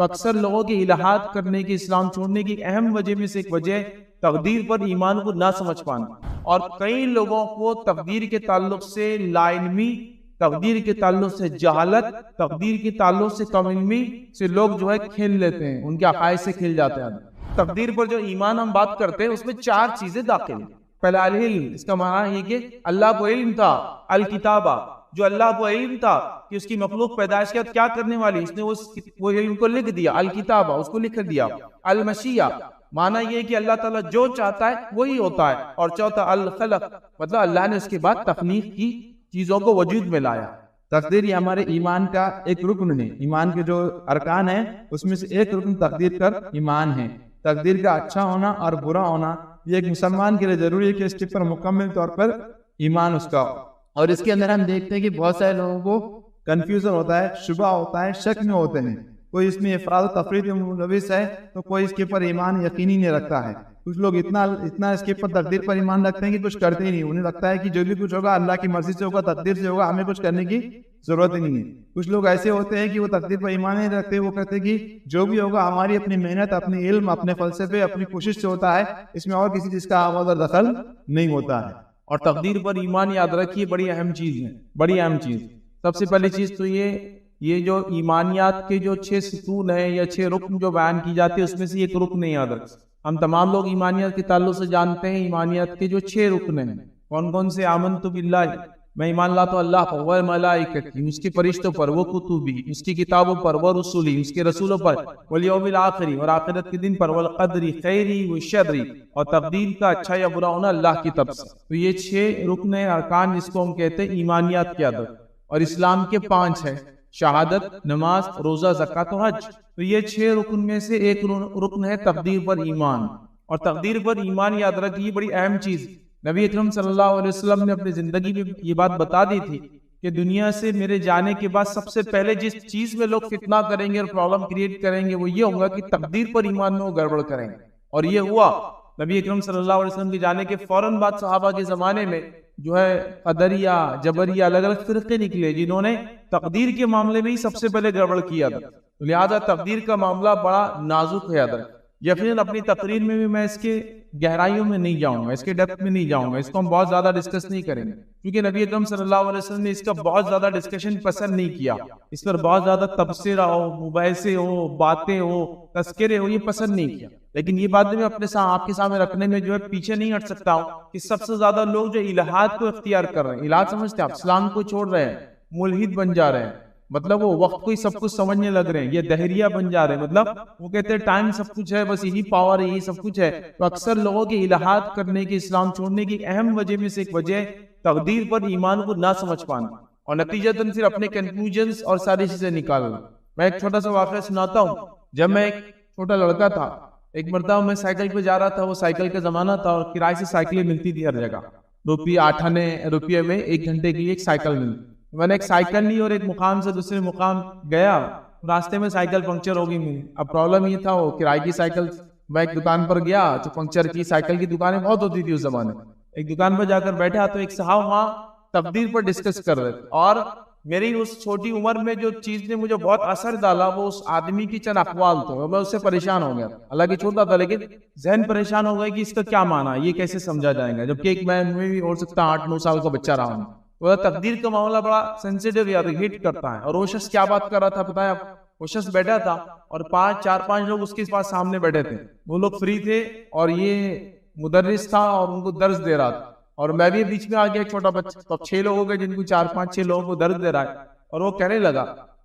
تو اکثر لوگوں کی الہات کرنے کی، اسلام چھوڑنے کی اہم وجہ میں سے ایک وجہ تقدیر پر ایمان کو نہ سمجھ پانا، اور کئی لوگوں کو تقدیر کے تعلق سے لا علمی، تقدیر کے تعلق سے جہالت، تقدیر کے تعلق سے کم علمی سے لوگ جو ہے کھیل لیتے ہیں، ان کے عقائد سے کھیل جاتے ہیں۔ تقدیر پر جو ایمان ہم بات کرتے ہیں اس میں 4 چیزیں داخل ہیں۔ پہلا العلم، اس کا معنی یہ کہ اللہ کو علم تھا، الکتابہ، جو اللہ کو علم تھا کہ اس کی مخلوق پیدائش کے بعد کیا کرنے والی، اس نے وہ علم کو لکھ دیا، الکتابہ، اس کو لکھ دیا۔ المشیہ، معنی یہ کہ اللہ تعالیٰ جو چاہتا ہے وہی ہوتا ہے، اور چوتھا الخلق، مطلب اللہ نے اس کے بعد تخلیق کی، چیزوں کو وجود میں لایا۔ تقدیر یہ ہمارے ایمان کا ایک رکن ہے، ایمان کے جو ارکان ہیں اس میں سے ایک رکن تقدیر پر ایمان ہے۔ تقدیر کا اچھا ہونا اور برا ہونا یہ ایک مسلمان کے لیے ضروری ہے کہ اس کے پر مکمل طور پر ایمان اس کا ہو۔ اور اس کے اندر ہم دیکھتے ہیں کہ بہت سارے لوگوں کو کنفیوژن ہوتا ہے، شبہ ہوتا ہے، شک میں ہوتے ہیں، کوئی اس میں افراد و تفرید میں ملوث ہے تو کوئی اس کے پر ایمان یقینی نہیں رکھتا ہے۔ کچھ لوگ اتنا اس کے پر تقدیر پر ایمان رکھتے ہیں کہ کچھ کرتے ہی نہیں، انہیں لگتا ہے کہ جو بھی کچھ ہوگا اللہ کی مرضی سے ہوگا، تقدیر سے ہوگا، ہمیں کچھ کرنے کی ضرورت ہی نہیں ہے۔ کچھ لوگ ایسے ہوتے ہیں کہ وہ تقدیر پر ایمان نہیں رکھتے، وہ کہتے ہیں کہ جو بھی ہوگا ہماری اپنی محنت، اپنی علم، اپنے فلسفے، اپنی کوشش سے ہوتا ہے، اس میں اور کسی چیز کا آواز اور دخل نہیں ہوتا ہے۔ اور تقدیر پر ایمان یاد رکھیے بڑی اہم چیز ہے، بڑی اہم چیز۔ سب سے پہلی چیز تو یہ جو ایمانیات کے جو 6 ستون ہیں یا 6 رکن جو بیان کی جاتی ہے اس میں سے ایک رکن نہیں یاد رکھ۔ ہم تمام لوگ ایمانیات کے تعلق سے جانتے ہیں ایمانیات کے جو 6 رکن ہیں۔ کون کون سے؟ آمنت باللہ، میں ایمان لاتا ہوں اللہ پر، و ملائکتی، اس کے فرشتوں پر، وہ کتبی، اس کی کتابوں پر، وہ رسولی، اس کے رسولوں پر، والیوم الآخری، اور آخرت کے دن پر، والقدر خیری و شری، اور تقدیر کا اچھا یا برا ہونا اللہ کی طرف سے۔ تو یہ 6 رکن ارکان جس کو ہم کہتے ہیں ایمانیات کی عادت، اور اسلام کے 5 ہیں، شہادت، نماز، روزہ، زکوٰۃ و حج۔ تو یہ 6 رکن میں سے ایک رکن ہے تقدیر پر ایمان، اور تقدیر پر ایمان یاد رکھیے بڑی اہم چیز۔ نبی اکرم صلی اللہ علیہ وسلم نے اپنی زندگی میں یہ بات بتا دی تھی کہ دنیا سے میرے جانے کے بعد سب سے پہلے جس چیز میں لوگ فتنہ کریں گے اور پرابلم کریٹ کریں گے وہ یہ ہوگا کہ تقدیر پر ایمان میں وہ گڑبڑ کریں گے، اور یہ ہوا۔ نبی اکرم صلی اللہ علیہ وسلم کے جانے کے فوراً بعد صحابہ کے زمانے میں جو ہے قدریہ، جبریہ، الگ الگ فرقے نکلے جنہوں نے تقدیر کے معاملے میں ہی سب سے پہلے گڑبڑ کیا تھا۔ لہذا تقدیر کا معاملہ بڑا نازک ہے۔ یقیناً اپنی تقریر میں بھی میں اس کے گہرائیوں میں نہیں جاؤں گا، اس کے ڈیپتھ میں نہیں جاؤں گا، اس کو ہم بہت زیادہ ڈسکس نہیں کریں گے، کیونکہ نبی اکرم صلی اللہ علیہ وسلم نے اس کا بہت زیادہ ڈسکشن پسند نہیں کیا، اس پر بہت زیادہ تبصرہ ہو، مباحثے ہو، باتیں ہو، تذکرے ہو، یہ پسند نہیں کیا۔ لیکن یہ بات میں اپنے آپ کے سامنے رکھنے میں جو ہے پیچھے نہیں ہٹ سکتا ہوں کہ سب سے زیادہ لوگ جو الہات کو اختیار کر رہے ہیں، الہات سمجھتے ہیں آپ، اسلام کو چھوڑ رہے ہیں، ملحد بن جا رہے ہیں، مطلب وہ وقت کو ہی سب کچھ سمجھنے لگ رہے ہیں، یہ دہریہ بن جا رہے ہیں، مطلب وہ کہتے ہیں ٹائم سب کچھ ہے، بس یہی پاور ہے، یہی سب کچھ ہے۔ تو اکثر لوگوں کی الہات کرنے کی، اسلام چھوڑنے کی اہم وجہ میں سے ایک وجہ تقدیر پر ایمان کو نہ سمجھ پانا، اور نتیجتاً پھر اپنے کنکلوژنز اور ساری چیزیں نکالنا۔ میں ایک چھوٹا سا واقعہ سناتا ہوں۔ جب میں ایک چھوٹا لڑکا تھا، ایک مرتبہ میں سائیکل پہ جا رہا تھا، وہ سائیکل کا زمانہ تھا اور کرائے سے سائیکلیں ملتی تھی ہر جگہ، 8 آنے روپیے میں 1 گھنٹے کے لیے ایک سائیکل ملتی۔ میں نے ایک سائیکل لی اور ایک مقام سے دوسرے مقام گیا، راستے میں سائیکل پنکچر ہو گئی میری۔ اب پرابلم یہ تھا وہ کرائے کی سائیکل، میں ایک دکان پر گیا تو پنکچر کی سائیکل کی دکانیں بہت ہوتی تھی اس زمانے میں۔ ایک دکان پر جا کر بیٹھا تو ایک صاحب وہاں تقدیر پر ڈسکس کر رہے تھے، اور میری اس چھوٹی عمر میں جو چیز نے مجھے بہت اثر ڈالا وہ اس آدمی کی چند اقوال تھے، میں اس سے پریشان ہو گیا۔ حالانکہ چھوٹا تھا لیکن ذہن پریشان ہو گیا کہ اس کا کیا معنی ہے، یہ کیسے سمجھا جائے گا، جبکہ ایک میں بھی ہو سکتا 8-9 سال کا بچہ رہا ہوں۔ وہ تقدیر کا معاملہ بڑا سینسیٹیو یا ہٹ کرتا ہے۔ اور وہ شخص کیا بات کر رہا تھا بتایا، وہ شخص بیٹھا تھا اور 4-5 لوگ اس کے پاس سامنے بیٹھے تھے، وہ لوگ فری تھے اور یہ مدرس تھا اور ان کو درس دے رہا تھا، اور میں بھی بیچ میں آ گیا ایک چھوٹا بچہ، تو اب 6 لوگ ہو گئے جن کو 4-5-6 لوگوں کو درس دے رہا ہے۔ اور وہ کہنے لگا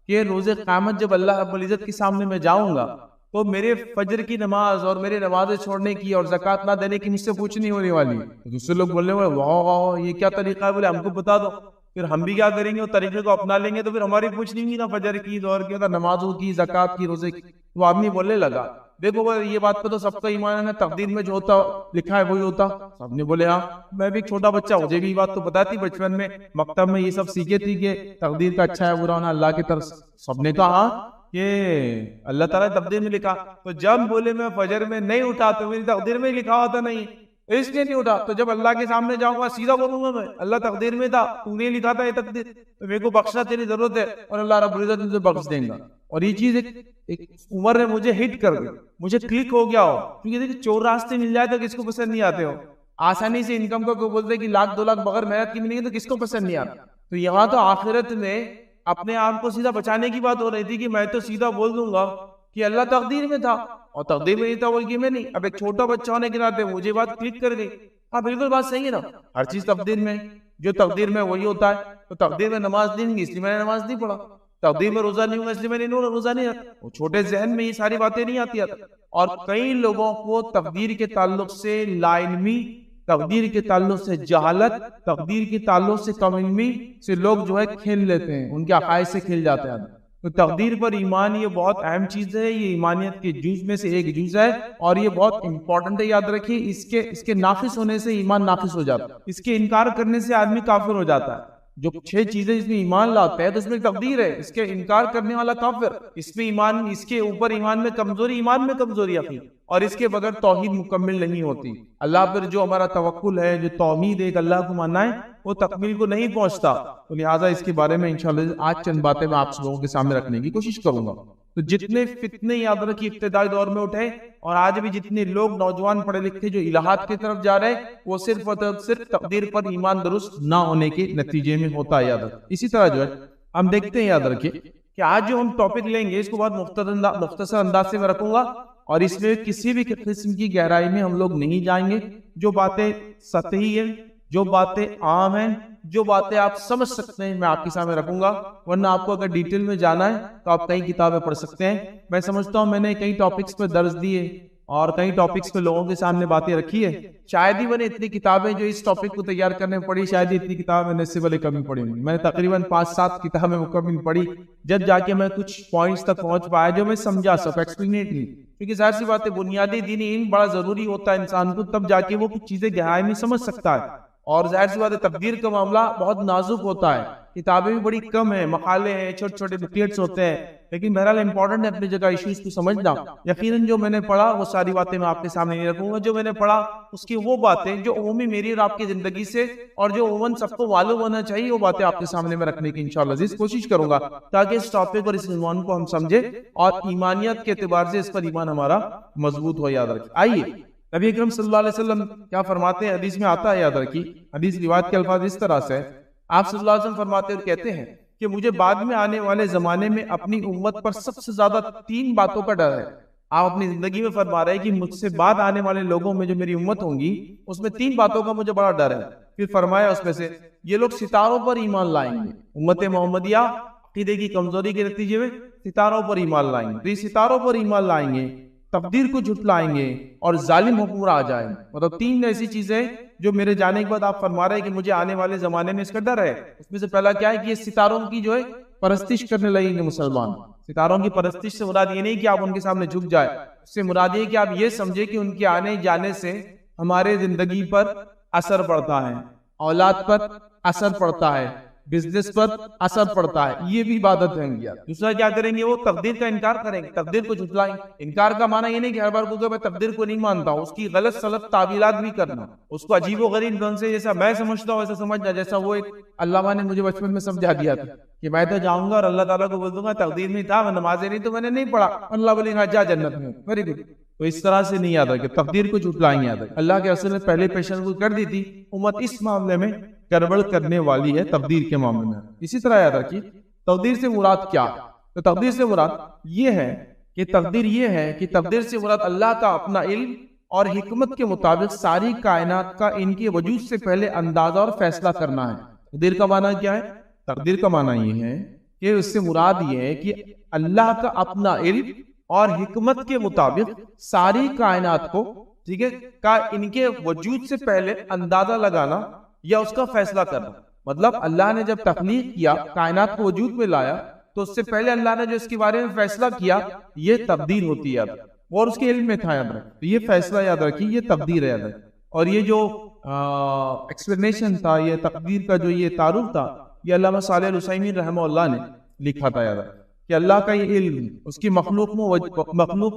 کہ روز قیامت جب اللہ رب العزت کے سامنے میں جاؤں گا تو میرے فجر کی نماز اور میرے نمازیں چھوڑنے کی اور زکوٰۃ نہ دینے کی مجھ سے پوچھ نہیں ہونے والی ہے۔ دوسرے لوگ بولنے والے واہ یہ کیا طریقہ ہے، بولے ہم کو بتا دو، پھر ہم بھی کیا کریں گے، وہ طریقے کو اپنا لیں گے تو پھر ہماری پوچھ نہیں ہوگی نہ فجر کی، ظہر کی، نہ نمازوں کی، زکوٰۃ کی، روزے کی۔ وہ آدمی بولنے لگا دیکھو یہ بات پہ تو سب کا ایمان ہے، تقدیر میں جو ہوتا لکھا ہے وہی ہوتا۔ سب نے بولے ہاں، میں بھی ایک چھوٹا بچہ، مجھے بھی یہ بات تو پتا تھی، بچپن میں مکتب میں یہ سب سیکھے تھی کہ تقدیر کا اچھا ہے برا ہونا اللہ کی طرف۔ سب نے کہا ہاں کہ اللہ تعالیٰ نے تقدیر میں لکھا۔ تو جب بولے میں فجر میں نہیں اٹھا تو میری تقدیر میں ہی لکھا ہوتا نہیں، اس لیے نہیں اٹھا. تو جب اللہ کے سامنے جاؤں گا سیدھا بولوں گا میں اللہ تقدیر میں تھا, تو نے لکھا تھا یہ تقدیر, تو میرے کو بخشنا تیری ضرورت ہے, اور اللہ رب العزت مجھے بخش دیں گا. اور یہ چیز ایک عمر نے مجھے ہٹ کر دی, مجھے کلک ہو گیا ہو, کیونکہ دیکھیں چور راستے مل جائے تو کس کو پسند نہیں آتے ہو. آسانی سے انکم کو کوئی بولتے کہ 1,00,000 2,00,000 بغیر محنت کی ملیں گے تو کس کو پسند نہیں آتا. تو یہاں تو آخرت میں اپنے آپ کو سیدھا بچانے کی بات ہو رہی تھی کہ میں تو سیدھا بول دوں گا کہ اللہ تقدیر میں تھا, اور تقدیر میں نہیں تھا بول کے میں نہیں. اب ایک چھوٹا بچہ ہونے کے ناطے مجھے بات کلک کر گئی. ہاں بالکل بات صحیح ہے نا, ہر چیز تقدیر میں, جو تقدیر میں وہی ہوتا ہے. تو تقدیر میں نماز نہیں ہوگی اس لیے میں نے نماز نہیں پڑھا, تقدیر میں روزہ نہیں ہوگا اس لیے میں نے روزہ نہیں رکھا. وہ چھوٹے ذہن میں یہ ساری باتیں نہیں آتی. اور کئی لوگوں کو تقدیر کے تعلق سے لا علمی, تقدیر کے تعلق سے جہالت, تقدیر کے تعلق سے کم علمی سے لوگ جو ہے کھیل لیتے ہیں, ان کے عقائد سے کھیل جاتے ہیں. تو تقدیر پر ایمان یہ بہت اہم چیز ہے, یہ ایمانیت کے جز میں سے ایک جز ہے, اور یہ بہت امپورٹنٹ ہے. یاد رکھیے اس کے ناقص ہونے سے ایمان ناقص ہو جاتا ہے, اس کے انکار کرنے سے آدمی کافر ہو جاتا ہے. جو 6 چیزیں اس میں ایمان لاتا ہے تو اس میں تقدیر ہے, اس کے انکار کرنے والا کافر, اس میں ایمان, اس کے اوپر ایمان میں کمزوری, ایمان میں کمزوری آتی, اور اس کے بغیر توحید مکمل نہیں ہوتی. اللہ پر جو ہمارا توکل ہے, جو توحید ایک اللہ کو ماننا ہے, وہ تکمیل کو نہیں پہنچتا. تو لہٰذا اس کے بارے میں انشاءاللہ آج چند باتیں میں آپ لوگوں کے سامنے رکھنے کی کوشش کروں گا. تو جتنے فتنے یاد رکھیے ابتدائی دور میں اٹھے, اور آج بھی جتنے لوگ نوجوان پڑھے لکھے جو الہات کی طرف جا رہے ہیں, وہ صرف اور صرف تقدیر پر ایمان درست نہ ہونے کے نتیجے میں ہوتا ہے. یاد رکھیں. اسی طرح جو ہے ہم دیکھتے ہیں, یاد رکھیے کہ آج جو ہم ٹاپک لیں گے اس کو بہت مختصر انداز سے میں رکھوں گا, اور اس میں کسی بھی قسم کی گہرائی میں ہم لوگ نہیں جائیں گے. جو باتیں سطحی ہیں, جو باتیں عام ہیں, جو باتیں آپ سمجھ سکتے ہیں, میں آپ کے سامنے رکھوں گا. ورنہ آپ کو اگر ڈیٹیل میں جانا ہے تو آپ کئی کتابیں پڑھ سکتے ہیں. میں سمجھتا ہوں میں نے کئی ٹاپکس پہ درس دیے اور کئی ٹاپکس پہ لوگوں کے سامنے باتیں رکھی ہے. شاید ہی میں نے اتنی کتابیں جو اس ٹاپک کو تیار کرنے میں پڑھی, شاید ہی اتنی کتابیں میں نے اس سے پہلے کمی پڑھی ہوں. میں نے تقریباً 5-7 کتابیں مکمل پڑھی, جب جا کے میں کچھ پوائنٹس تک پہنچ پایا جو میں سمجھا سکوں ایکسپلینیٹلی. کیونکہ ظاہر سی بات ہے بنیادی دینی علم بڑا ضروری ہوتا ہے انسان کو, تب جا کے وہ کچھ چیزیں گہرائی میں سمجھ سکتا ہے. اور ظاہر سی بات ہے تقدیر کا معاملہ بہت نازک ہوتا ہے, کتابیں بھی بڑی کم ہیں, مقالے ہیں, چھوٹے چھوٹے بکلیٹس ہوتے ہیں, لیکن بہرحال امپورٹنٹ ہے اپنی جگہ ایشوز کو سمجھنا. یقیناً جو میں نے پڑھا وہ ساری باتیں میں آپ کے سامنے نہیں رکھوں گا. جو میں نے پڑھا اس کی وہ باتیں جو عمومی میری اور آپ کی زندگی سے, اور جو عموماً سب کو معلوم ہونا چاہیے, وہ باتیں آپ کے سامنے میں رکھنے کی انشاءاللہ عزیز کوشش کروں گا, تاکہ اس ٹاپک اور اس عنوان کو ہم سمجھیں اور ایمانیت کے اعتبار سے اس پر ایمان ہمارا مضبوط ہو. یاد رکھیں. آئیے نبی اکرم صلی اللہ علیہ وسلم کیا فرماتے ہیں, حدیث میں آتا ہے, یاد رکھیے حدیث روایت کے الفاظ اس طرح سے, آپ صلی اللہ علیہ وسلم فرماتے اور کہتے ہیں کہ مجھے بعد میں آنے والے زمانے میں اپنی امت پر سب سے زیادہ 3 باتوں کا ڈر ہے. آپ اپنی زندگی میں فرما رہے ہیں کہ مجھ سے بعد آنے والے لوگوں میں جو میری امت ہوں گی اس میں 3 باتوں کا مجھے بڑا ڈر ہے. پھر فرمایا اس میں سے یہ لوگ ستاروں پر ایمان لائیں گے. امت محمدیہ عقیدے کی کمزوری کے نتیجے میں ستاروں پر ایمان لائیں گے. یہ ستاروں پر ایمان لائیں گے, تقدیر کو جھٹلائیں گے, اور ظالم حکمراں آ جائیں گے. مطلب 3 ایسی چیزیں جو میرے جانے کے بعد آپ فرما رہے ہیں کہ مجھے آنے والے زمانے میں اس کا ڈر ہے. اس میں سے پہلا کیا ہے کہ یہ ستاروں کی جو ہے پرستش کرنے لگیں گے مسلمان. ستاروں کی پرستش سے مراد یہ نہیں کہ آپ ان کے سامنے جھک جائے, اس سے مراد یہ کہ آپ یہ سمجھے کہ ان کے آنے جانے سے ہمارے زندگی پر اثر پڑتا ہے, اولاد پر اثر پڑتا ہے, بزنس پر اثر پڑتا ہے. یہ بھی عبادت ہے. دوسرا کیا کریں گے, وہ تقدیر کا انکار کریں گے, تقدیر کو جھٹلائیں گے. انکار کا معنی یہ نہیں کہ ہر بار کو میں تقدیر کو نہیں مانتا ہوں, اس کی غلط سلط تعویلات بھی کرنا, اس کو عجیب و غریب ڈھنگ سے جیسا میں سمجھتا ہوں ویسا سمجھنا. جیسا وہ ایک علامہ نے مجھے بچپن میں سمجھا دیا تھا کہ میں تو جاؤں گا اور اللہ تعالیٰ کو بول دوں گا تقدیر میں تھا, نمازیں نہیں تو میں نے نہیں پڑھا, اللہ بولے گا جا جنت میں, ویری گڈ. تو اس طرح سے نہیں یاد رکھے, تقدیر کو جھٹلائیں گے. یاد رکھے اللہ کے رسول نے پہلے پیشن گوئی کر دی تھی, امت اس معاملے میں گڑبڑ کرنے والی ہے تقدیر کے معاملے میں. اسی طرح یاد رکھیے تقدیر سے مراد کیا, تو تقدیر سے مراد یہ ہے کہ تقدیر سے مراد اللہ کا اپنا علم اور حکمت کے مطابق ساری کائنات کا ان کے وجود سے پہلے اندازہ اور فیصلہ کرنا ہے. تقدیر کا معنی کیا ہے, تقدیر کا معنی یہ ہے کہ اس سے مراد یہ ہے کہ اللہ کا اپنا علم اور حکمت کے مطابق ساری کائنات کو, ٹھیک ہے, کا ان کے وجود سے پہلے اندازہ لگانا یا اس کا فیصلہ کرنا. مطلب اللہ نے جب تخلیق کیا, کائنات کو وجود میں لایا, تو اس سے پہلے اللہ نے جو اس کے بارے میں فیصلہ کیا, یہ تقدیر ہوتی ہے, اور اس کے علم میں تھا. یاد رکھیں, تو یہ فیصلہ یاد رکھیں, یہ تقدیر ہے. یاد رکھیں, اور یہ جو ایکسپلینیشن تھا, یہ تقدیر کا جو یہ تعارف تھا, یہ علامہ صالح العثیمین رحمہ اللہ نے لکھا تھا. یاد رکھیں کہ اللہ کا یہ علم اس کی مخلوق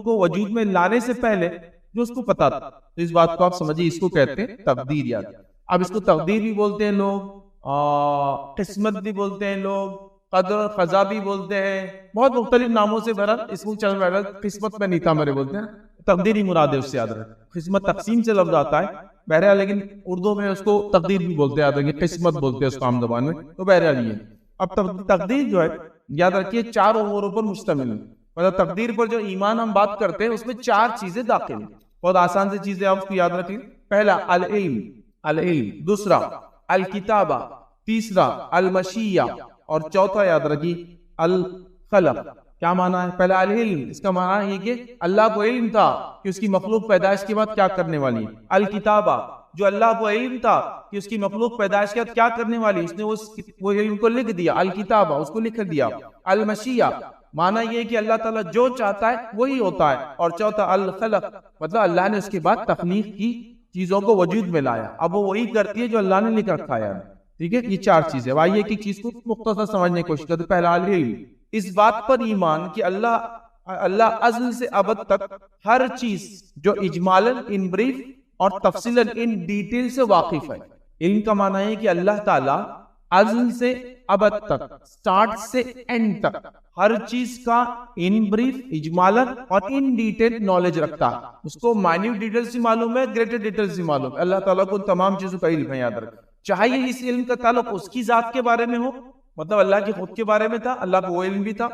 کو وجود میں لانے سے پہلے جو اس کو پتا تھا. تو اس بات کو آپ سمجھیے, اس کو کہتے ہیں تقدیر یاد. اب اس کو تقدیر بھی بولتے ہیں لوگ, قسمت بھی بولتے ہیں لوگ, قدر اور قضا بھی بولتے ہیں, بہت مختلف ناموں سے بھرا. اس کو چل رہا ہے قسمت میں نیتا میرے بولتے ہیں, تقدیر ہی مراد ہے, اس سے یاد رکھ. قسمت تقسیم سے لفظ آتا ہے بہرحال, لیکن اردو میں اس کو تقدیر بھی بولتے ہیں, یاد رکھیے قسمت بولتے ہیں اس کو عام زبان میں. تو بہرحال یہ اب تقدیر جو ہے یاد رکھیے 4 امور پر مشتمل ہے. مطلب تقدیر پر جو ایمان ہم بات کرتے ہیں اس میں 4 چیزیں داخل ہیں. بہت آسان سے چیزیں آپ اس کو یاد رکھیں. پہلا العلم, دوسرا الکتابہ, تیسرا المشیہ, اور چوتھا یاد رکھیے الخلق. کیا معنی ہے؟ پہلا العلم, اس کا معنی ہے یہ کہ اللہ کو علم تھا کہ اس کی مخلوق پیدائش کے بعد کیا کرنے والی ہے. الکتابہ, جو اللہ کو علم تھا کہ اس کی مخلوق پیدائش کے بعد کیا کرنے والی, اس نے وہ علم کو لکھ دیا, الکتابہ اس کو لکھ دیا. المشیہ, معنی یہ کہ اللہ تعالیٰ جو چاہتا ہے وہی ہوتا ہے. اور چوتھا الخلق, مطلب اللہ نے اس کے بعد تخلیق کی چیزوں کو وجود میں لایا, اب وہ وہی کرتی ہے جو اللہ نے لکھ رکھا ہے. ٹھیک ہے, یہ 4 چیزیں. آئیے ایک چیز کو مختصر سمجھنے کی کوشش کرتے. پہلا العلم, اس بات پر ایمان کہ اللہ ازل سے ابد تک ہر چیز جو اجمالاً ان بریف اور تفصیلاً ان ڈیٹیل سے واقف ہے. علم کا معنی ہے کہ اللہ تعالیٰ ازل سے ابد تک, سٹارٹ سے اینڈ تک ہر چیز کا ان بریف, اجمالاً اور ان ڈیٹیل نالج رکھتا ہے. اس کو مائنیوٹ ڈیٹیل سے معلوم ہے, گریٹر ڈیٹیل سے معلوم ہے. اللہ تعالیٰ کو تمام چیزوں کا علم ہے, یاد رکھیں. چاہے اس علم کا تعلق اس کی ذات کے بارے میں ہو, مطلب اللہ کی خود کے بارے میں تھا, اللہ کو وہ علم بھی تھا,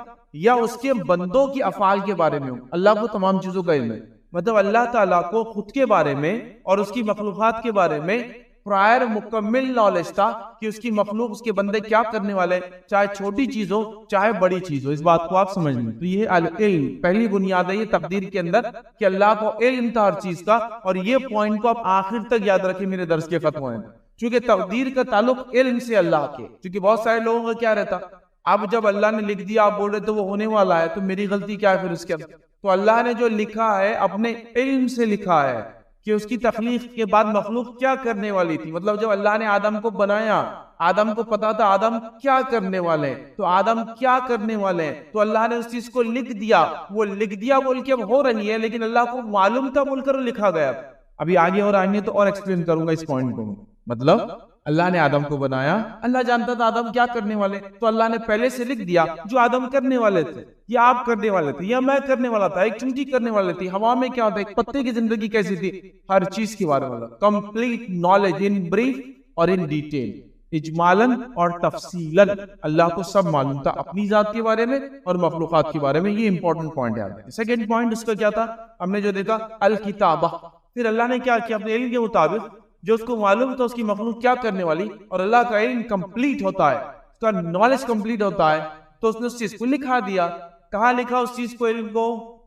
یا اس کے بندوں کی افعال کے بارے میں ہو, اللہ کو تمام چیزوں کا علم ہے. مطلب اللہ تعالیٰ کو خود کے بارے میں اور اس کی مخلوقات کے بارے میں پرائر مکمل نالج تھا کہ اس کی مخلوق, اس کے بندے کیا کرنے والے, چاہے چھوٹی چیز ہو چاہے بڑی چیز ہو. اس بات کو آپ سمجھ لیں. تو یہ العلم پہلی بنیاد ہے یہ تقدیر کے اندر کہ اللہ کو علم تھا ہر چیز کا. اور یہ پوائنٹ کو آپ آخر تک یاد رکھیں میرے درس کے ختم ہوئے, چونکہ تقدیر کا تعلق علم سے اللہ کے. چونکہ بہت سارے لوگوں کا کیا رہتا, اب جب اللہ نے لکھ دیا آپ بول رہے تو وہ ہونے والا ہے, تو میری غلطی کیا ہے پھر اس کے اندر. تو اللہ نے جو لکھا ہے اپنے علم سے لکھا ہے کہ اس کی تخلیق کے بعد مخلوق کیا کرنے والی تھی. مطلب جب اللہ نے آدم کو بنایا, آدم کو پتا تھا آدم کیا کرنے والے ہیں, تو آدم کیا کرنے والے ہیں, تو اللہ نے اس چیز کو لکھ دیا. وہ لکھ دیا بول کے اب ہو رہی ہے, لیکن اللہ کو معلوم تھا بول کر لکھا گیا. ابھی آگے اور آئیں گے تو اور ایکسپلین کروں گا اس پوائنٹ کو. مطلب اللہ نے آدم کو بنایا, اللہ جانتا تھا آدم کیا کرنے والے, تو اللہ نے پہلے سے لکھ دیا جو آدم کرنے والے تھے, یا آپ کرنے والے تھے, یا میں کرنے والا تھا, ایک چمٹی کرنے والے تھی, ہوا میں کیا ہوتا ہے, ایک پتے کی زندگی کیسی تھی, ہر چیز کے بارے میں کمپلیٹ نالج ان بریف اور ان ڈیٹیل, اجمالاً اور تفصیلاً اللہ کو سب معلوم تھا اپنی ذات کے بارے میں اور مخلوقات کے بارے میں. یہ امپورٹنٹ پوائنٹ ہے. سیکنڈ پوائنٹ اس کا کیا تھا, ہم نے جو دیکھا الکتابہ. پھر اللہ نے کیا کیا, اپنے علم کے مطابق جو اس کو معلوم تھا اس کی مخلوق کیا کرنے والی, اور اللہ کا علم کمپلیٹ ہوتا ہے, اس کا نالج کمپلیٹ ہوتا ہے, تو اس نے اس چیز کو لکھا دیا. کہاں لکھا اس چیز کو, علم کو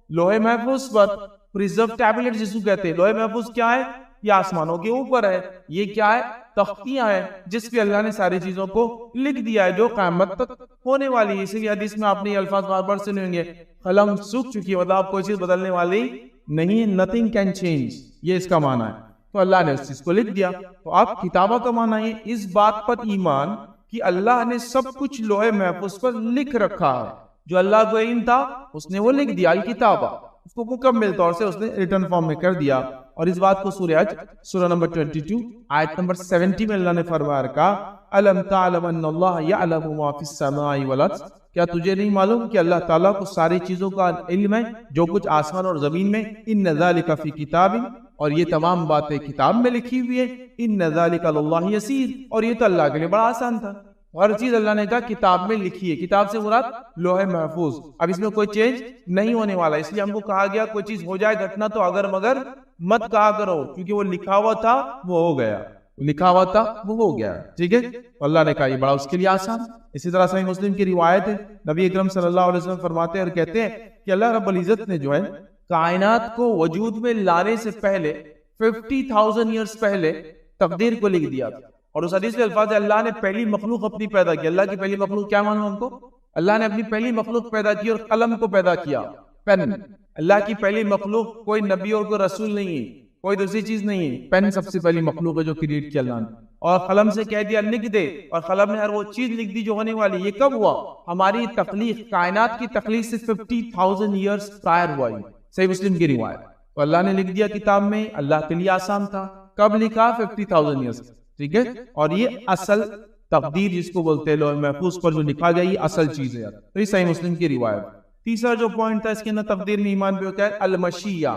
لوح محفوظ پر, پریزرو ٹیبلٹ جس کو کہتے ہیں. لوح محفوظ کیا ہے, یہ آسمانوں کے اوپر ہے. یہ کیا ہے, تختیاں ہیں جس پہ اللہ نے ساری چیزوں کو لکھ دیا ہے جو قیامت تک ہونے والی ہے. اسی لیے حدیث میں آپ نے یہ الفاظ بار بار سنے ہوں گے, قلم سوکھ چکی ہے, مطلب آپ کوئی چیز بدلنے والی نہیں ہے, nothing can change, یہ اس کا معنی ہے. تو اللہ نے اس چیز کو لکھ دیا. تو آپ کتابہ کا معنی ہے اس بات پر ایمان کہ اللہ نے سب کچھ لوح محفوظ پر لکھ رکھا ہے, جو اللہ کو علم تھا اس نے وہ لکھ دیا. الکتابہ اس کو مکمل طور سے اس نے ریٹن فارم میں کر دیا. اور اس بات کو سورہ حج سورہ نمبر 22 آیت نمبر 70 میں اللہ نے فرمایا رکھا, الم تعلم ان اللہ یعلم ما فی السماء والارض, کیا تجھے نہیں معلوم کہ اللہ تعالیٰ کو ساری چیزوں کا علم ہے جو کچھ آسمان اور زمین میں. ان ذالک فی کتاب, اور یہ تمام باتیں کتاب میں لکھی ہوئی ہے. ان ذالک علی اللہ یسیر, اور یہ تو اللہ کے لیے بڑا آسان تھا. ہر چیز اللہ نے کہا کتاب میں لکھی ہے. کتاب سے مراد لوح محفوظ. اب اس میں کوئی چینج نہیں ہونے والا, اس لیے ہم کو کہا گیا کوئی چیز ہو جائے گھٹنا تو اگر مگر مت کہا کرو, کیونکہ وہ لکھا ہوا تھا وہ ہو گیا, لکھا ہوا تھا وہ ہو گیا. ٹھیک ہے, اللہ نے کہا یہ بڑا اس کے لیے آسان. اسی طرح صحیح مسلم کی روایت ہے, نبی اکرم صلی اللہ علیہ وسلم فرماتے ہیں اور کہتے ہیں کہ اللہ رب العزت نے جو ہے کائنات کو وجود میں لانے سے پہلے 50,000 ایئرز پہلے تقدیر کو لکھ دیا تھا. اور اس حدیث میں الفاظ ہے اللہ نے پہلی مخلوق اپنی پیدا کی. اللہ کی پہلی مخلوق کیا مانو ہم کو, اللہ نے اپنی پہلی مخلوق پیدا کی اور قلم کو پیدا کیا, پین. اللہ کی پہلی مخلوق کوئی نبی اور کوئی رسول نہیں ہے, کوئی دوسری چیز نہیں ہے. پین سب سے پہلی مخلوق ہے جو کریٹ کیا اللہ نے, اور قلم سے کہہ دیا لکھ دے, اور قلم نے ہر وہ چیز لکھ دی جو ہونے والی. یہ کب ہوا, ہماری تخلیق, کائنات کی تخلیق سے 50,000 ایئرز پرائر ہوا. صحیح مسلم کی روایت. تو اللہ نے لکھ دیا کتاب میں, اللہ کے لیے آسان تھا. کب لکھا؟ 50,000 ایئرس. ٹھیک ہے, اور یہ اصل تقدیر جس کو بولتے ہیں لوح محفوظ پر جو لکھا گیا یہ اصل چیز ہے. تو یہ صحیح مسلم کی روایت. تیسرا جو پوائنٹ تھا اس کے اندر تقدیر میں ایمان پہ ہوتا ہے المشیہ,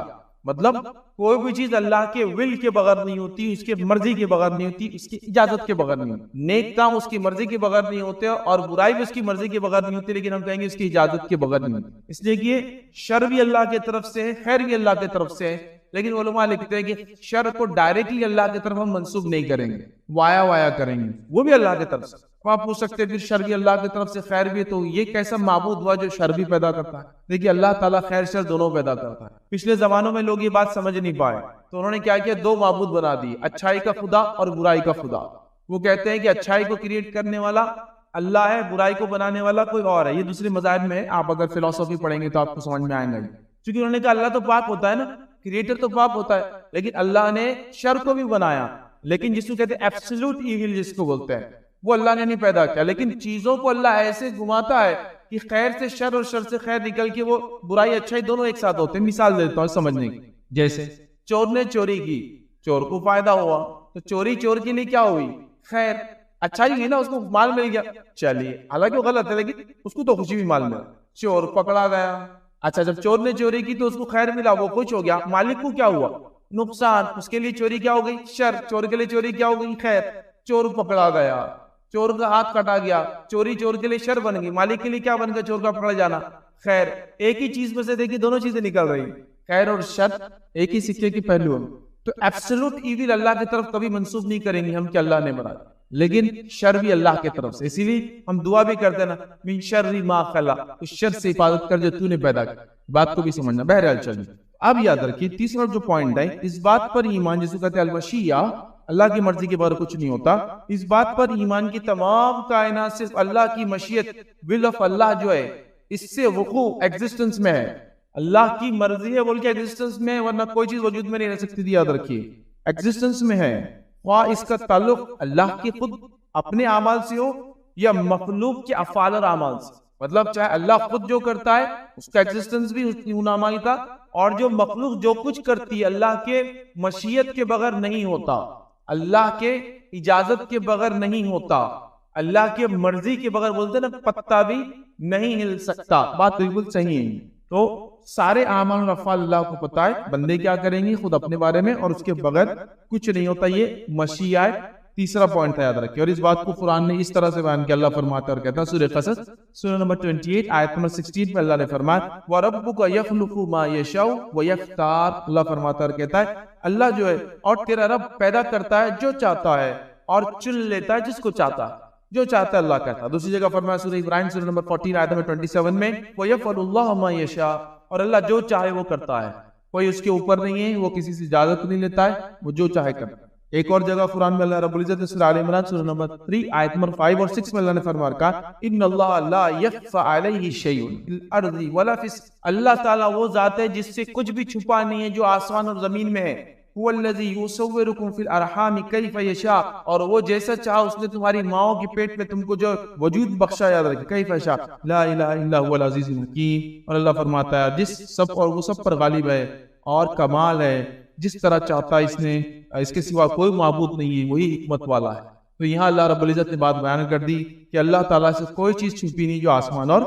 مطلب کوئی بھی چیز اللہ کے ول کے بغیر نہیں ہوتی, اس کے مرضی کے بغیر نہیں ہوتی, اس کی اجازت کے بغیر نہیں ہوتی. نیک کام اس کی مرضی کے بغیر نہیں ہوتے اور برائی بھی اس کی مرضی کے بغیر نہیں ہوتی, لیکن ہم کہیں گے اس کی اجازت کے بغیر نہیں ہوتی. اس لیے کہ شر بھی اللہ کی طرف سے ہے, خیر بھی اللہ کی طرف سے ہے, لیکن علماء لکھتے ہیں کہ شر کو ڈائریکٹلی اللہ کی طرف ہم منسوب نہیں کریں گے, وایا کریں گے, وہ بھی اللہ کی طرف سے. آپ پوچھ سکتے ہیں پھر شر بھی اللہ کی طرف سے خیر بھی, تو یہ کیسا معبود ہوا جو شر بھی پیدا کرتا ہے؟ دیکھیے اللہ تعالیٰ خیر شر دونوں پیدا کرتا ہے. پچھلے زمانوں میں لوگ یہ بات سمجھ نہیں پائے تو انہوں نے کیا کیا, دو معبود بنا دی, اچھائی کا خدا اور برائی کا خدا. وہ کہتے ہیں کہ اچھائی کو کریٹ کرنے والا اللہ ہے, برائی کو بنانے والا کوئی اور ہے. یہ دوسرے مذاہب میں آپ اگر فلسفی پڑھیں گے تو آپ کو سمجھ میں آئیں گا, کیونکہ انہوں نے کہا اللہ تو پاک ہوتا ہے نا, کریٹر تو پاک ہوتا ہے, لیکن اللہ نے شر کو بھی بنایا, لیکن جس کو کہتے ہیں ایبسولوٹ ایول جس کو بولتے ہیں, وہ اللہ نے نہیں پیدا کیا. لیکن چیزوں کو اللہ ایسے گھماتا ہے کہ خیر سے شر اور شر سے خیر نکل کے وہ برائی اچھائی دونوں ایک ساتھ ہوتے ہیں. مثال دیتا ہوں سمجھنے کی, جیسے چور نے چوری کی, چور کو فائدہ ہوا, تو چوری چور کے لیے کیا ہوئی؟ خیر, اچھائی ہوئی نا, اس کو مال مل گیا, چلیے, حالانکہ وہ غلط ہے لیکن اس کو تو خوشی بھی مال ملا. چور پکڑا گیا, اچھا جب چور نے چوری کی تو اس کو خیر ملا, وہ خوش ہو گیا. مالک کو کیا ہوا؟ نقصان. اس کے لیے چوری کیا ہو گئی؟ شر. چور کے لیے چوری کیا ہو گئی؟ خیر. چور پکڑا گیا, چور کا ہاتھ کٹا گیا, چوری چور کے لیے شر بن گئی, مالک کے لیے کیا بن گیا؟ چور کا پکڑا جانا, خیر. ایک ہی چیز میں سے دیکھیے دونوں چیزیں نکل رہی, خیر اور شر ایک ہی سکے کی پہلو ہے. تو ایبسولوٹ ایول اللہ کی طرف کبھی منسوب نہیں کریں گے ہم کہ اللہ نے بنایا, لیکن شر بھی اللہ کی طرف سے. اسی لیے ہم دعا بھی کرتے نا, من شر ما خلق, اس شر سے حفاظت کر جو تو نے پیدا کیا. بات کو بھی سمجھنا. بہرحال چلیے اب یاد رکھیے تیسرا جو پوائنٹ ہے, اس بات پر ایمان جس کو کہتے ہیں المشیہ, اللہ کی مرضی کے بغیر کچھ نہیں ہوتا. اس بات پر ایمان کی تمام کائنات صرف اللہ کی مشیت, ول آف اللہ جو ہے اس سے وقوع ایگزسٹنس میں ہے. اللہ کی مرضی ہے بول کے ایگزسٹنس میں, ورنہ کوئی چیز وجود میں نہیں رہ سکتی. یاد رکھیے ایگزسٹنس میں ہے, خواہ اس کا تعلق اللہ کے خود اپنے اعمال سے ہو یا مخلوق کے افعال اور اعمال سے. مطلب چاہے اللہ خود جو کرتا ہے اس کا ایگزسٹنس بھی ان اعمال کا, اور جو مخلوق جو کچھ کرتی ہے اللہ کے مشیت کے بغیر نہیں ہوتا, اللہ کے اجازت کے بغیر نہیں ہوتا, اللہ کے مرضی کے بغیر بولتے نا پتا بھی نہیں ہل سکتا. بات بالکل صحیح ہے. تو سارے اعمال اور افعال اللہ کو پتا ہے, بندے کیا کریں گے خود اپنے بارے میں, اور اس کے بغیر کچھ نہیں ہوتا. یہ مشیہ ہے. تیسرا پوائنٹ یاد رکھیں, اور اس بات کو قرآن نے اس طرح سے بیان کیا. اللہ فرماتا اور کہتا ہے سورہ قصص سورہ نمبر 28 آیت نمبر 16 میں اللہ نے فرمایا وَرَبُّكَ يَخْلُقُ مَا يَشَاءُ وَيَخْتَارُ. اللہ فرماتا اور کہتا ہے اللہ جو ہے اور تیرا رب پیدا کرتا ہے جو چاہتا ہے اور چن لیتا ہے جس کو چاہتا ہے, جو چاہتا ہے اللہ کہتا ہے. دوسری جگہ فرمایا سورہ ابراہیم سورہ نمبر 14 آیت نمبر 27 میں وَيَفْعَلُ اللَّهُ مَا يَشَاءُ, اور اللہ جو چاہے وہ کرتا ہے, کوئی اس کے اوپر نہیں ہے, وہ کسی سے اجازت نہیں لیتا ہے, وہ جو چاہے کرتا ہے. ایک اور جگہ قرآن میں اللہ رب العزت سورہ آل عمران سورہ نمبر 3 آیت نمبر 5 اور 6 میں اللہ نے فرمایا کہا ان اللہ لا یخفى علیہ شیء فی الارض ولا فی السماء. اللہ تعالیٰ وہ ذات ہے جس سے کچھ بھی چھپا نہیں ہے جو آسمان اور زمین میں ہے. هو الذی یصورکم فی الارحام کیف یشاء, اور وہ جیسا چاہا اس نے تمہاری ماؤں کے پیٹ میں تم کو جو وجود بخشا. یاد رکھیں کیف یشاء لا الہ الا هو العزیز الحکیم. اور اللہ فرماتا ہے جس سب اور وہ سب پر غالب ہے اور کمال ہے, جس طرح چاہتا ہے اس نے, اس کے سوا کوئی معبود نہیں ہے, وہی حکمت والا ہے. تو یہاں اللہ رب العزت نے بات بیان کر دی کہ اللہ تعالیٰ سے کوئی چیز چھپی نہیں جو آسمان اور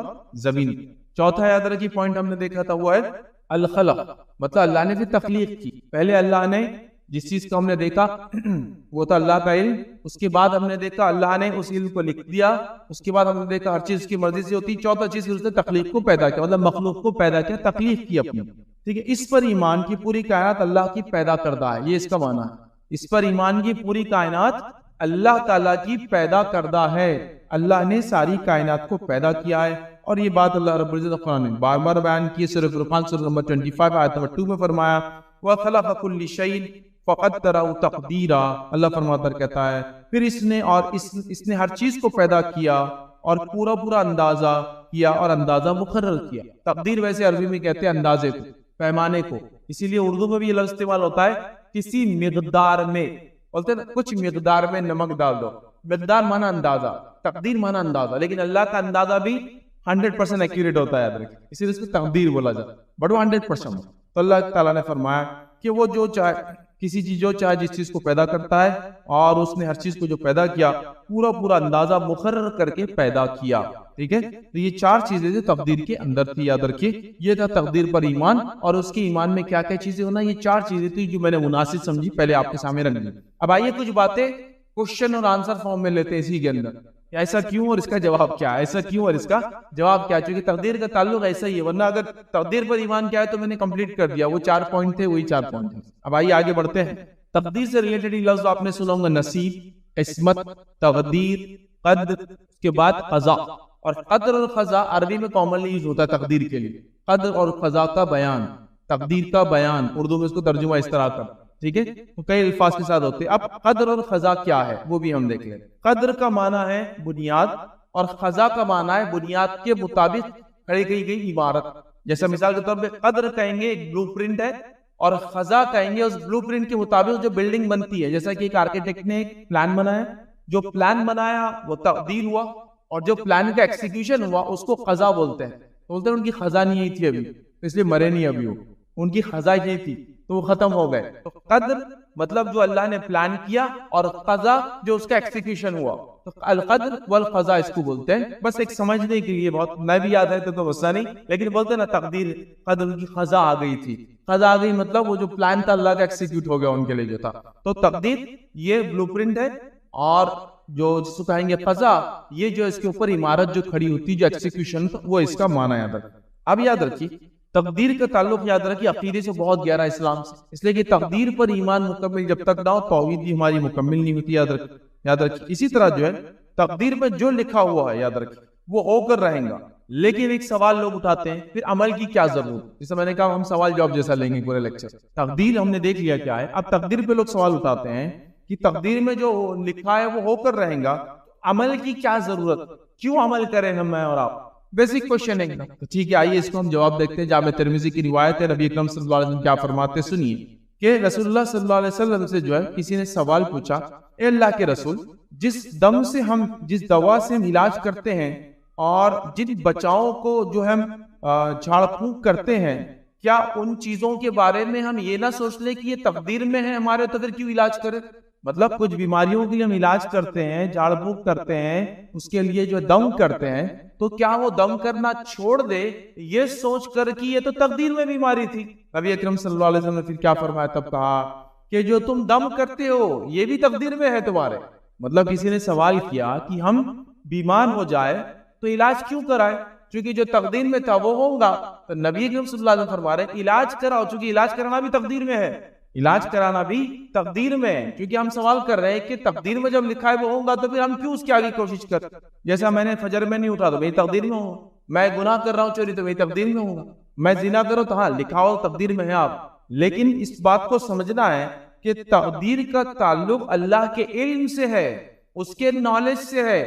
زمین. چوتھا یاد رکھیے پوائنٹ ہم نے دیکھا تھا وہ ہے الخلق, مطلب اللہ نے بھی تخلیق کی. پہلے اللہ نے جس چیز کو ہم نے دیکھا وہ تھا اللہ کا علم, اس کے بعد ہم نے دیکھا اللہ نے اس علم کو لکھ دیا, اس کے بعد ہم نے دیکھا ہر چیز اس کی مرضی سے ہوتی. چوتھا چیز اس نے تخلیق کو پیدا کیا, مطلب مخلوق کو پیدا کیا, تخلیق کی اپنی. ٹھیک ہے, اس پر ایمان کی پوری کائنات اللہ کی پیدا کردہ ہے, یہ اس کا معنی ہے. اس پر ایمان کی پوری کائنات اللہ تعالیٰ کی پیدا کردہ ہے. اللہ نے ساری کائنات کو پیدا کیا ہے, اور یہ بات اللہ رب العزت قرآن نے بار بار بیان کی. سورہ فرقان سورہ نمبر 25 آیت نمبر 2 میں فرمایا وَخَلَقَ كُلِّ شَيْءٍ فَقَدَّرَهُ تَقْدِيرًا. اللہ فرماتا کہتا ہے پھر اس نے ہر چیز کو پیدا کیا اور پورا اندازہ کیا اور اندازہ مقرر کیا. تقدیر ویسے عربی میں کہتے ہیں اندازے کو, پیمانے کو, اسی لیے اردو میں بھی یہ لفظ استعمال ہوتا ہے کسی مقدار میں, بولتے ہیں کچھ مقدار میں نمک ڈال دو. مقدار مانا اندازہ, تقدیر مانا اندازہ, لیکن اللہ کا اندازہ بھی 100% ایکوریٹ ہوتا ہے. اسی لیے اس کو تقدیر بولا جاتا ہے, بٹ وہ 100%. تو اللہ تعالیٰ نے فرمایا کہ وہ جو چاہے کسی چیز جو چاہے جس چیز کو پیدا کرتا ہے اور اس نے ہر چیز کو جو پیدا کیا پورا اندازہ مقرر کر کے پیدا کیا. ٹھیک ہے, تو یہ 4 چیزیں جو تقدیر کے اندر تھی, یاد رکھیے یہ تھا تقدیر پر ایمان, اور اس کے ایمان میں کیا کیا چیزیں ہونا, یہ 4 چیزیں تھی جو میں نے مناسب سمجھی پہلے آپ کے سامنے رکھ دی. اب آئیے کچھ باتیں کوشچن اور آنسر فارم میں لیتے ہیں اسی کے اندر, ایسا کیوں اور اس کا جواب کیا, ایسا کیوں اور اس کا جواب کیا, چونکہ تقدیر کا تعلق ایسا ہی ہے, ورنہ اگر تقدیر پر ایمان کیا ہے تو میں نے کمپلیٹ کر دیا, وہ 4 پوائنٹ تھے, وہی 4 پوائنٹ تھے. اب آئیے آگے بڑھتے ہیں. تقدیر سے ریلیٹڈ لفظ آپ نے سنا ہوگا نصیب, قسمت, تقدیر, قدر, اس کے بعد قضا. اور قدر اور قضا عربی میں کامنلی یوز ہوتا ہے تقدیر کے لیے. قدر اور قضا کا بیان, تقدیر کا بیان, اردو میں اس کو ترجمہ اس طرح کا, ٹھیک ہے, تو کئی الفاظ کے ساتھ ہوتے ہیں. اب قدر اور قضا کیا ہے وہ بھی ہم دیکھ لیں. قدر کا معنی ہے بنیاد, اور قضا کا معنی ہے بنیاد کے مطابق کھڑی کی گئی عمارت. جیسا مثال کے طور پہ قدر کہیں گے ایک بلو پرنٹ ہے, اور قضا کہیں گے اس بلو پرنٹ کے مطابق جو بلڈنگ بنتی ہے. جیسا کہ ایک آرکیٹیکٹ نے ایک پلان بنایا, جو پلان بنایا وہ تقدیر ہوا, اور جو پلان کا ایکسیکیوشن ہوا اس کو قضا بولتے ہیں. بولتے ہیں ان کی قضا نہیں تھی ابھی, اس لیے مرے نہیں ابھی, وہ ان کی قضا نہیں تھی تو وہ ختم ہو گئے. تو قدر مطلب جو اللہ نے پلان کیا, اور قضا جو اس کا ایکسیکیوشن ہوا, تو القدر والقضا اس کو بولتے ہیں. بس ایک سمجھنے کے لیے, بہت نہ بھی یاد ہے تو مسئلہ نہیں, لیکن بولتے ہیں نا تقدیر, قدر کی قضا آ گئی تھی. قضا آ گئی مطلب وہ جو پلان تھا اللہ کا ایکسیکیوٹ ہو گیا ان کے لیے جو تھا. تو تقدیر یہ بلو پرنٹ ہے, اور جو جس کو کہیں گے قضا, یہ جو اس کے اوپر عمارت جو کھڑی ہوتی, جو ایکسیکیوشن, وہ اس کا معنی یاد رکھیں. اب یاد رکھیے تقدیر کا تعلق یاد رکھیے عقیدے سے بہت گہرا اسلام سے, اس لیے کہ تقدیر پر ایمان مکمل جب تک نہ ہو توحید بھی ہماری مکمل نہیں ہوتی. یاد رکھیے اسی طرح جو ہے تقدیر میں جو لکھا ہوا ہے یاد رکھیے وہ ہو کر رہیں گا. لیکن ایک سوال لوگ اٹھاتے ہیں, پھر عمل کی کیا ضرورت, جیسے میں نے کہا ہم سوال جواب جیسا لیں گے پورے لیکچر. تقدیر ہم نے دیکھ لیا کیا ہے, اب تقدیر پہ لوگ سوال اٹھاتے ہیں کہ تقدیر میں جو لکھا ہے وہ ہو کر رہیں گا, عمل کی کیا ضرورت, کیوں عمل کریں ہم میں اور آپ, بیسک کوشچن ہے. تو ٹھیک ہے, آئیے اس کو ہم جواب دیکھتے ہیں. جامع ترمذی کی روایت ہے, نبی اکرم صلی اللہ علیہ وسلم کیا فرماتے سنیے کہ رسول اللہ صلی اللہ علیہ وسلم سے جو ہے کسی نے سوال پوچھا, اے اللہ کے رسول, جس دوا سے ہم علاج کرتے ہیں اور جن بچاؤں کو جو ہم جھاڑ پھونک کرتے ہیں, کیا ان چیزوں کے بارے میں ہم یہ نہ سوچ لیں کہ یہ تقدیر میں ہے ہمارے, تو پھر کیوں علاج کریں. مطلب کچھ بیماریوں کے لیے ہم علاج کرتے ہیں, جھاڑ پھونک کرتے ہیں, اس کے لیے جو دم کرتے ہیں, تو کیا وہ دم کرنا چھوڑ دے یہ سوچ کر کہ یہ تو تقدیر میں بیماری تھی. نبی اکرم صلی اللہ علیہ وسلم نے پھر کیا فرمایا, تب کہا کہ جو تم دم کرتے ہو یہ بھی تقدیر میں ہے تمہارے. مطلب کسی نے سوال کیا کہ ہم بیمار ہو جائے تو علاج کیوں کرائے, چونکہ جو تقدیر میں تھا وہ ہوگا. تو نبی اکرم صلی اللہ علیہ وسلم فرما رہے علاج کراؤ, چونکہ علاج کرانا بھی تقدیر میں ہے, علاج کرانا بھی تقدیر میں ہے. کیونکہ ہم سوال کر رہے ہیں کہ تقدیر میں جب لکھا ہے وہ ہوگا تو پھر ہم کیوں اس کی آگے کوشش کر. جیسا میں نے فجر میں نہیں اٹھا تو میری تقدیر میں ہوگا, میں گناہ کر رہا ہوں چوری تو میری تقدیر میں ہوگا, میں زنا کروں تو ہاں لکھا ہو تقدیر میں ہے آپ. لیکن اس بات کو سمجھنا ہے کہ تقدیر کا تعلق اللہ کے علم سے ہے, اس کے نالج سے ہے.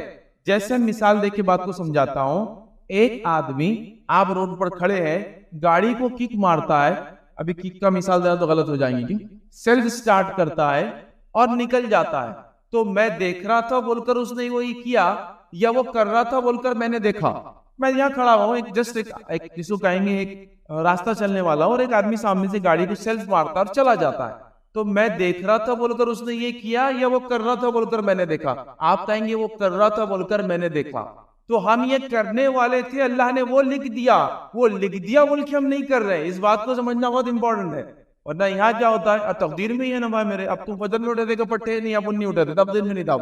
جیسے مثال دے کے بات کو سمجھاتا ہوں, ایک آدمی آپ روڈ پر کھڑے ہیں, گاڑی کو کک مارتا ہے, ابھی کک کا مثال دینا تو غلط ہو جائیں گی, سیلف سٹارٹ کرتا ہے اور نکل جاتا ہے. تو میں دیکھ رہا تھا بول کر اس نے وہی کیا, یا وہ کر رہا تھا بول کر میں نے دیکھا. میں یہاں کھڑا ہوں, ایک جسٹ ایک جس کو کہیں گے ایک راستہ چلنے والا, اور ایک آدمی سامنے سے گاڑی کو سیلف مارتا اور چلا جاتا ہے. تو میں دیکھ رہا تھا بول کر اس نے یہ کیا, یا وہ کر رہا تھا بول کر میں نے دیکھا. آپ کہیں گے وہ کر رہا تھا بول کر میں نے دیکھا. تو ہم یہ کرنے والے تھے, اللہ نے وہ لکھ دیا بول کے ہم نہیں کر رہے. اس بات کو سمجھنا بہت امپورٹنٹ ہے. ورنہ یہاں کیا ہوتا ہے, تقدیر میں ہی ہے نا بھائی میرے, اب تم فجر میں اٹھے تھے کہ پٹھے نہیں, اب نہیں اٹھے تھے, تقدیر میں نہیں تھا.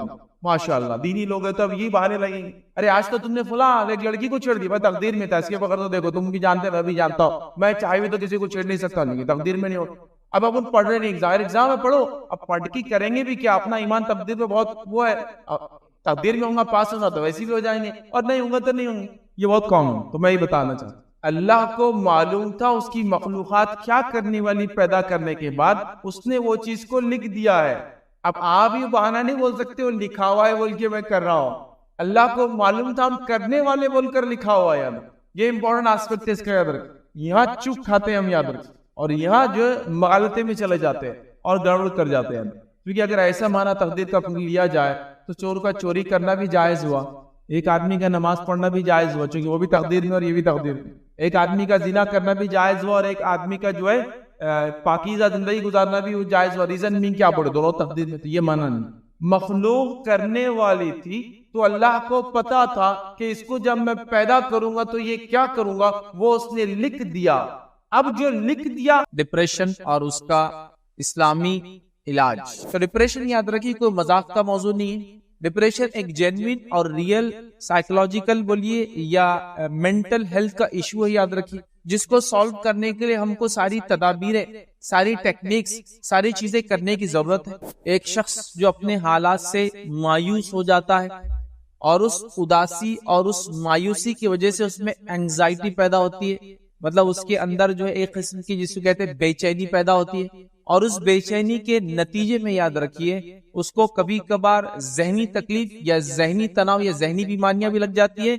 ماشاءاللہ دینی لوگ ہیں تو اب یہ بہانے لگیں گے, ارے آج تو تم نے فلاں ایک لڑکی کو چھیڑ دی, بھائی تقدیر میں تھا, اس کے بغیر تو دیکھو تم بھی جانتے میں بھی جانتا ہوں, میں چاہے بھی تو کسی کو چھیڑ نہیں سکتا, نہیں تقدیر میں نہیں ہو. اب اپن پڑھ رہے نہیں, ایگزام میں پڑھو, اب پڑھ کے کریں گے بھی کیا, اپنا ایمان تقدیر میں بہت وہ ہے, تقدیر میں ہوں گا پاس ہوگا تو ویسے بھی ہو جائیں گے, اور نہیں ہوں گا تو نہیں ہوں گے. یہ بہت کامن. تو میں یہ بتانا چاہتا ہوں, اللہ کو معلوم تھا اس کی مخلوقات کیا کرنے والی پیدا کرنے کے بعد اس نے وہ چیز کو لکھ دیا ہے. اب آپ یہ بہانہ نہیں بول سکتے وہ لکھا ہوا ہے بول کے میں کر رہا ہوں. اللہ کو معلوم تھا ہم کرنے والے بول کر لکھا ہوا ہے. یہ امپورٹنٹ آسپیکٹ ہے, اس کا یاد رکھ. یہاں چپ کھاتے ہیں ہم, یاد رکھ, اور یہاں جو مغالطے میں چلے جاتے ہیں اور گڑبڑ کر جاتے ہیں. کیونکہ اگر ایسا معنی تقدیر کا لیا جائے تو چور کا چوری کرنا بھی جائز ہوا, ایک آدمی کا نماز پڑھنا بھی جائز ہوا, چونکہ وہ بھی تقدیر میں اور یہ بھی تقدیر میں. ایک آدمی کا زنا کرنا بھی جائز ہوا اور ایک آدمی کا جو ہے پاکیزہ زندگی گزارنا بھی جائز ہوا. ریزن نہیں کیا پڑے دونوں تقدیر میں, تو یہ مانا نہیں. مخلوق کرنے والی تھی تو اللہ کو پتا تھا کہ اس کو جب میں پیدا کروں گا تو یہ کیا کروں گا, وہ اس نے لکھ دیا. اب جو لکھ دیا, ڈپریشن اور اس کا اسلامی علاج. تو ڈپریشن یاد رکھیے کوئی مذاق کا موضوع نہیں ہے. ڈپریشن ایک جینوین اور ریئل سائیکولوجیکل بولیے یا مینٹل ہیلتھ کا ایشو ہے, یاد رکھیے, جس کو سالو کرنے کے لیے ہم کو ساری تدابیریں, ساری ٹیکنیکس, ساری چیزیں کرنے کی ضرورت ہے. ایک شخص جو اپنے حالات سے مایوس ہو جاتا ہے اور اس اداسی اور اس مایوسی کی وجہ سے اس میں اینگزائٹی پیدا ہوتی ہے, مطلب اس کے اندر جو ہے ایک قسم کی جس کو کہتے ہیں بے چینی پیدا ہوتی ہے, اور اس بے چینی کے نتیجے میں یاد رکھیے اس کو کبھی کبھار ذہنی تکلیف یا ذہنی تناؤ یا ذہنی بیماریاں بھی لگ جاتی ہے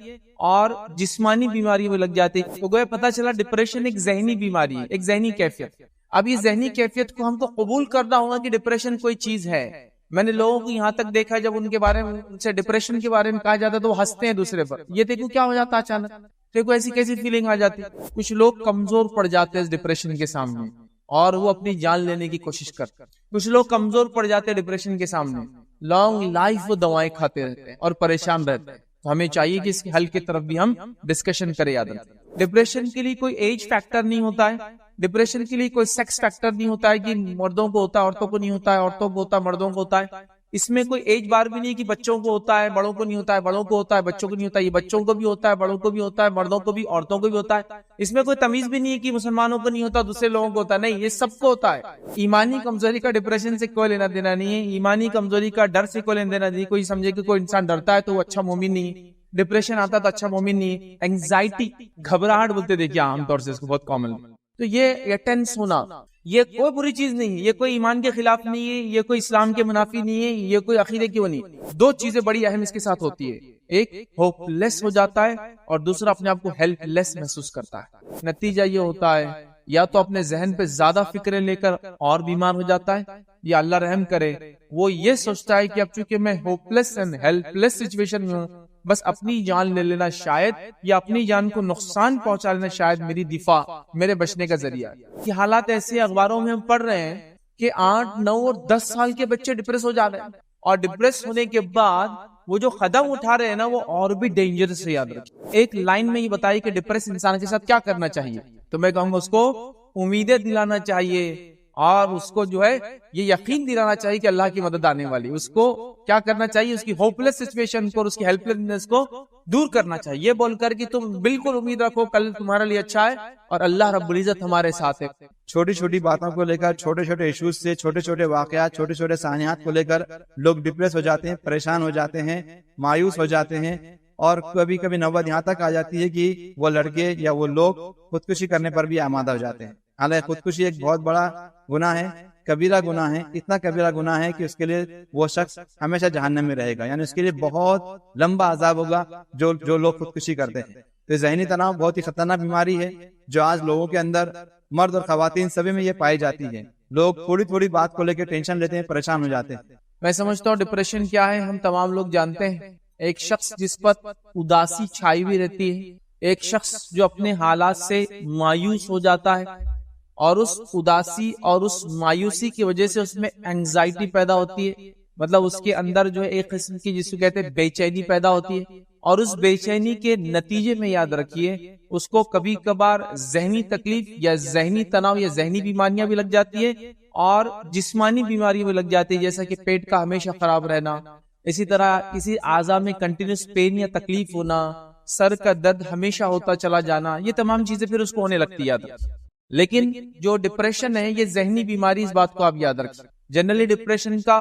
اور جسمانی بیماری بھی لگ جاتی ہے. تو گویا پتا چلا ڈپریشن ایک ذہنی بیماری ہے, ایک ذہنی کیفیت. اب یہ ذہنی کیفیت کو ہم کو قبول کرنا ہوگا کہ ڈپریشن کوئی چیز ہے. میں نے لوگوں کو یہاں تک دیکھا جب ان کے بارے میں ان سے ڈپریشن کے بارے میں کہا جاتا ہے تو وہ ہنستے ہیں دوسرے پر. یہ دیکھو کیا ہو جاتا اچانک, دیکھو ایسی کیسی فیلنگ آ جاتی. کچھ لوگ کمزور پڑ جاتے ہیں ڈپریشن کے سامنے اور وہ اپنی جان لینے کی کوشش کرتے ہیں. کچھ لوگ کمزور پڑ جاتے ہیں ڈپریشن کے سامنے, لانگ لائف وہ دوائیں کھاتے رہتے ہیں اور پریشان رہتے ہیں. تو ہمیں چاہیے کہ اس کے حل کی طرف بھی ہم ڈسکشن کریں. یاد رکھیں ڈپریشن کے لیے کوئی ایج فیکٹر نہیں ہوتا ہے, ڈپریشن کے لیے کوئی سیکس فیکٹر نہیں ہوتا ہے کہ مردوں کو ہوتا ہے عورتوں کو نہیں ہوتا ہے, عورتوں کو ہوتا ہے مردوں کو ہوتا ہے. اس میں کوئی ایج بار بھی نہیں کہ بچوں کو ہوتا ہے بڑوں کو نہیں ہوتا ہے, بڑوں کو ہوتا ہے بچوں کو نہیں ہوتا ہے. یہ بچوں کو بھی ہوتا ہے, بڑوں کو بھی ہوتا ہے, مردوں کو بھی عورتوں کو بھی ہوتا ہے. اس میں کوئی تمیز بھی نہیں ہے کہ مسلمانوں کو نہیں ہوتا دوسرے لوگوں کو ہوتا ہے, نہیں, یہ سب کو ہوتا ہے. ایمانی کمزوری کا ڈپریشن سے کوئی لینا دینا نہیں ہے, ایمانی کمزوری کا ڈر سے کوئی لینا دینا نہیں. کوئی سمجھے کہ کوئی انسان ڈرتا ہے تو وہ اچھا مومن نہیں ہے, ڈپریشن آتا تو اچھا مومن نہیں ہے. اینگزائٹی, گھبراہٹ بولتے دیکھیے عام طور سے اس کو, بہت کامن. تو یہ ٹینس ہونا یہ کوئی بری چیز نہیں ہے, یہ کوئی ایمان کے خلاف نہیں ہے, یہ کوئی اسلام کے منافی نہیں ہے, یہ کوئی عقیدے کی وہ نہیں. دو چیزیں بڑی اہم اس کے ساتھ ہوتی ہے, ایک ہوپ لیس ہو جاتا ہے اور دوسرا اپنے آپ کو ہیلپ لیس محسوس کرتا ہے. نتیجہ یہ ہوتا ہے یا تو اپنے ذہن پہ زیادہ فکریں لے کر اور بیمار ہو جاتا ہے, یا اللہ رحم کرے وہ یہ سوچتا ہے کہ اب چونکہ میں hope less and help less situation میں ہوں, بس اپنی جان لے لینا شاید یا اپنی جان کو نقصان پہنچا لینا شاید میری دفاع, میرے بچنے کا ذریعہ. یہ حالات ایسے اخباروں میں ہم پڑھ رہے ہیں کہ 8, 9 اور 10 سال کے بچے ڈپریس ہو جا رہے ہیں, اور ڈپریس ہونے کے بعد وہ جو قدم اٹھا رہے ہیں نا وہ اور بھی ڈینجرس ہے. یاد رکھیں ایک لائن میں یہ بتائی کہ ڈپریس انسان کے ساتھ کیا کرنا چاہیے, تو میں کہوں گا اس کو امیدیں دلانا چاہیے اور اس کو جو ہے یہ یقین دلانا چاہیے کہ اللہ کی مدد آنے والی. اس کو کیا کرنا چاہیے, اس کی ہوپ لیس سچویشن کو اور اس کی ہیلپ لیسنس کو دور کرنا چاہیے, یہ بول کر کہ تم بالکل امید رکھو کل تمہارے لیے اچھا ہے اور اللہ رب العزت ہمارے ساتھ ہے. چھوٹی چھوٹی باتوں کو لے کر, چھوٹے چھوٹے ایشوز سے, چھوٹے چھوٹے واقعات, چھوٹے چھوٹے سانحات کو لے کر لوگ ڈپریس ہو جاتے ہیں, پریشان ہو جاتے ہیں, مایوس ہو جاتے ہیں, اور کبھی کبھی نوبت یہاں تک آ جاتی ہے کہ وہ لڑکے یا وہ لوگ خودکشی کرنے پر بھی آمادہ ہو جاتے ہیں. حالانکہ خودکشی ایک بہت بڑا گناہ ہے, کبیرہ گناہ ہے, اتنا کبیرہ گناہ ہے کہ اس کے لیے وہ شخص ہمیشہ جہنم میں رہے گا, یعنی اس کے لیے بہت لمبا عذاب ہوگا جو لوگ خودکشی کرتے ہیں. تو ذہنی تناؤ بہت ہی خطرناک بیماری ہے جو آج لوگوں کے اندر, مرد اور خواتین سبھی میں یہ پائی جاتی ہے. لوگ تھوڑی تھوڑی بات کو لے کے ٹینشن لیتے ہیں, پریشان ہو جاتے ہیں. میں سمجھتا ہوں ڈپریشن کیا ہے ہم تمام لوگ جانتے ہیں, ایک شخص جس پر اداسی چھائی ہوئی رہتی ہے, ایک شخص جو اپنے حالات سے مایوس ہو جاتا ہے اور اس اداسی اور اس مایوسی کی وجہ سے اس میں اینگزائٹی پیدا ہوتی ہے, مطلب اس کے اندر جو ہے ایک قسم کی جس کو کہتے ہیں بے چینی پیدا ہوتی ہے, اور اس بے چینی کے نتیجے میں یاد رکھیے اس کو کبھی کبھار ذہنی تکلیف یا ذہنی تناؤ یا ذہنی بیماریاں بھی لگ جاتی ہے اور جسمانی بیماری بھی لگ جاتی ہے, جیسا کہ پیٹ کا ہمیشہ خراب رہنا, اسی طرح کسی اعضاء میں کنٹینیوس پین یا تکلیف ہونا, سر کا درد ہمیشہ ہوتا چلا جانا, یہ تمام چیزیں پھر اس کو ہونے لگتی ہے. لیکن جو ڈپریشن ہے یہ ذہنی بیماری, اس بات کو آپ یاد رکھیں. جنرلی ڈپریشن کا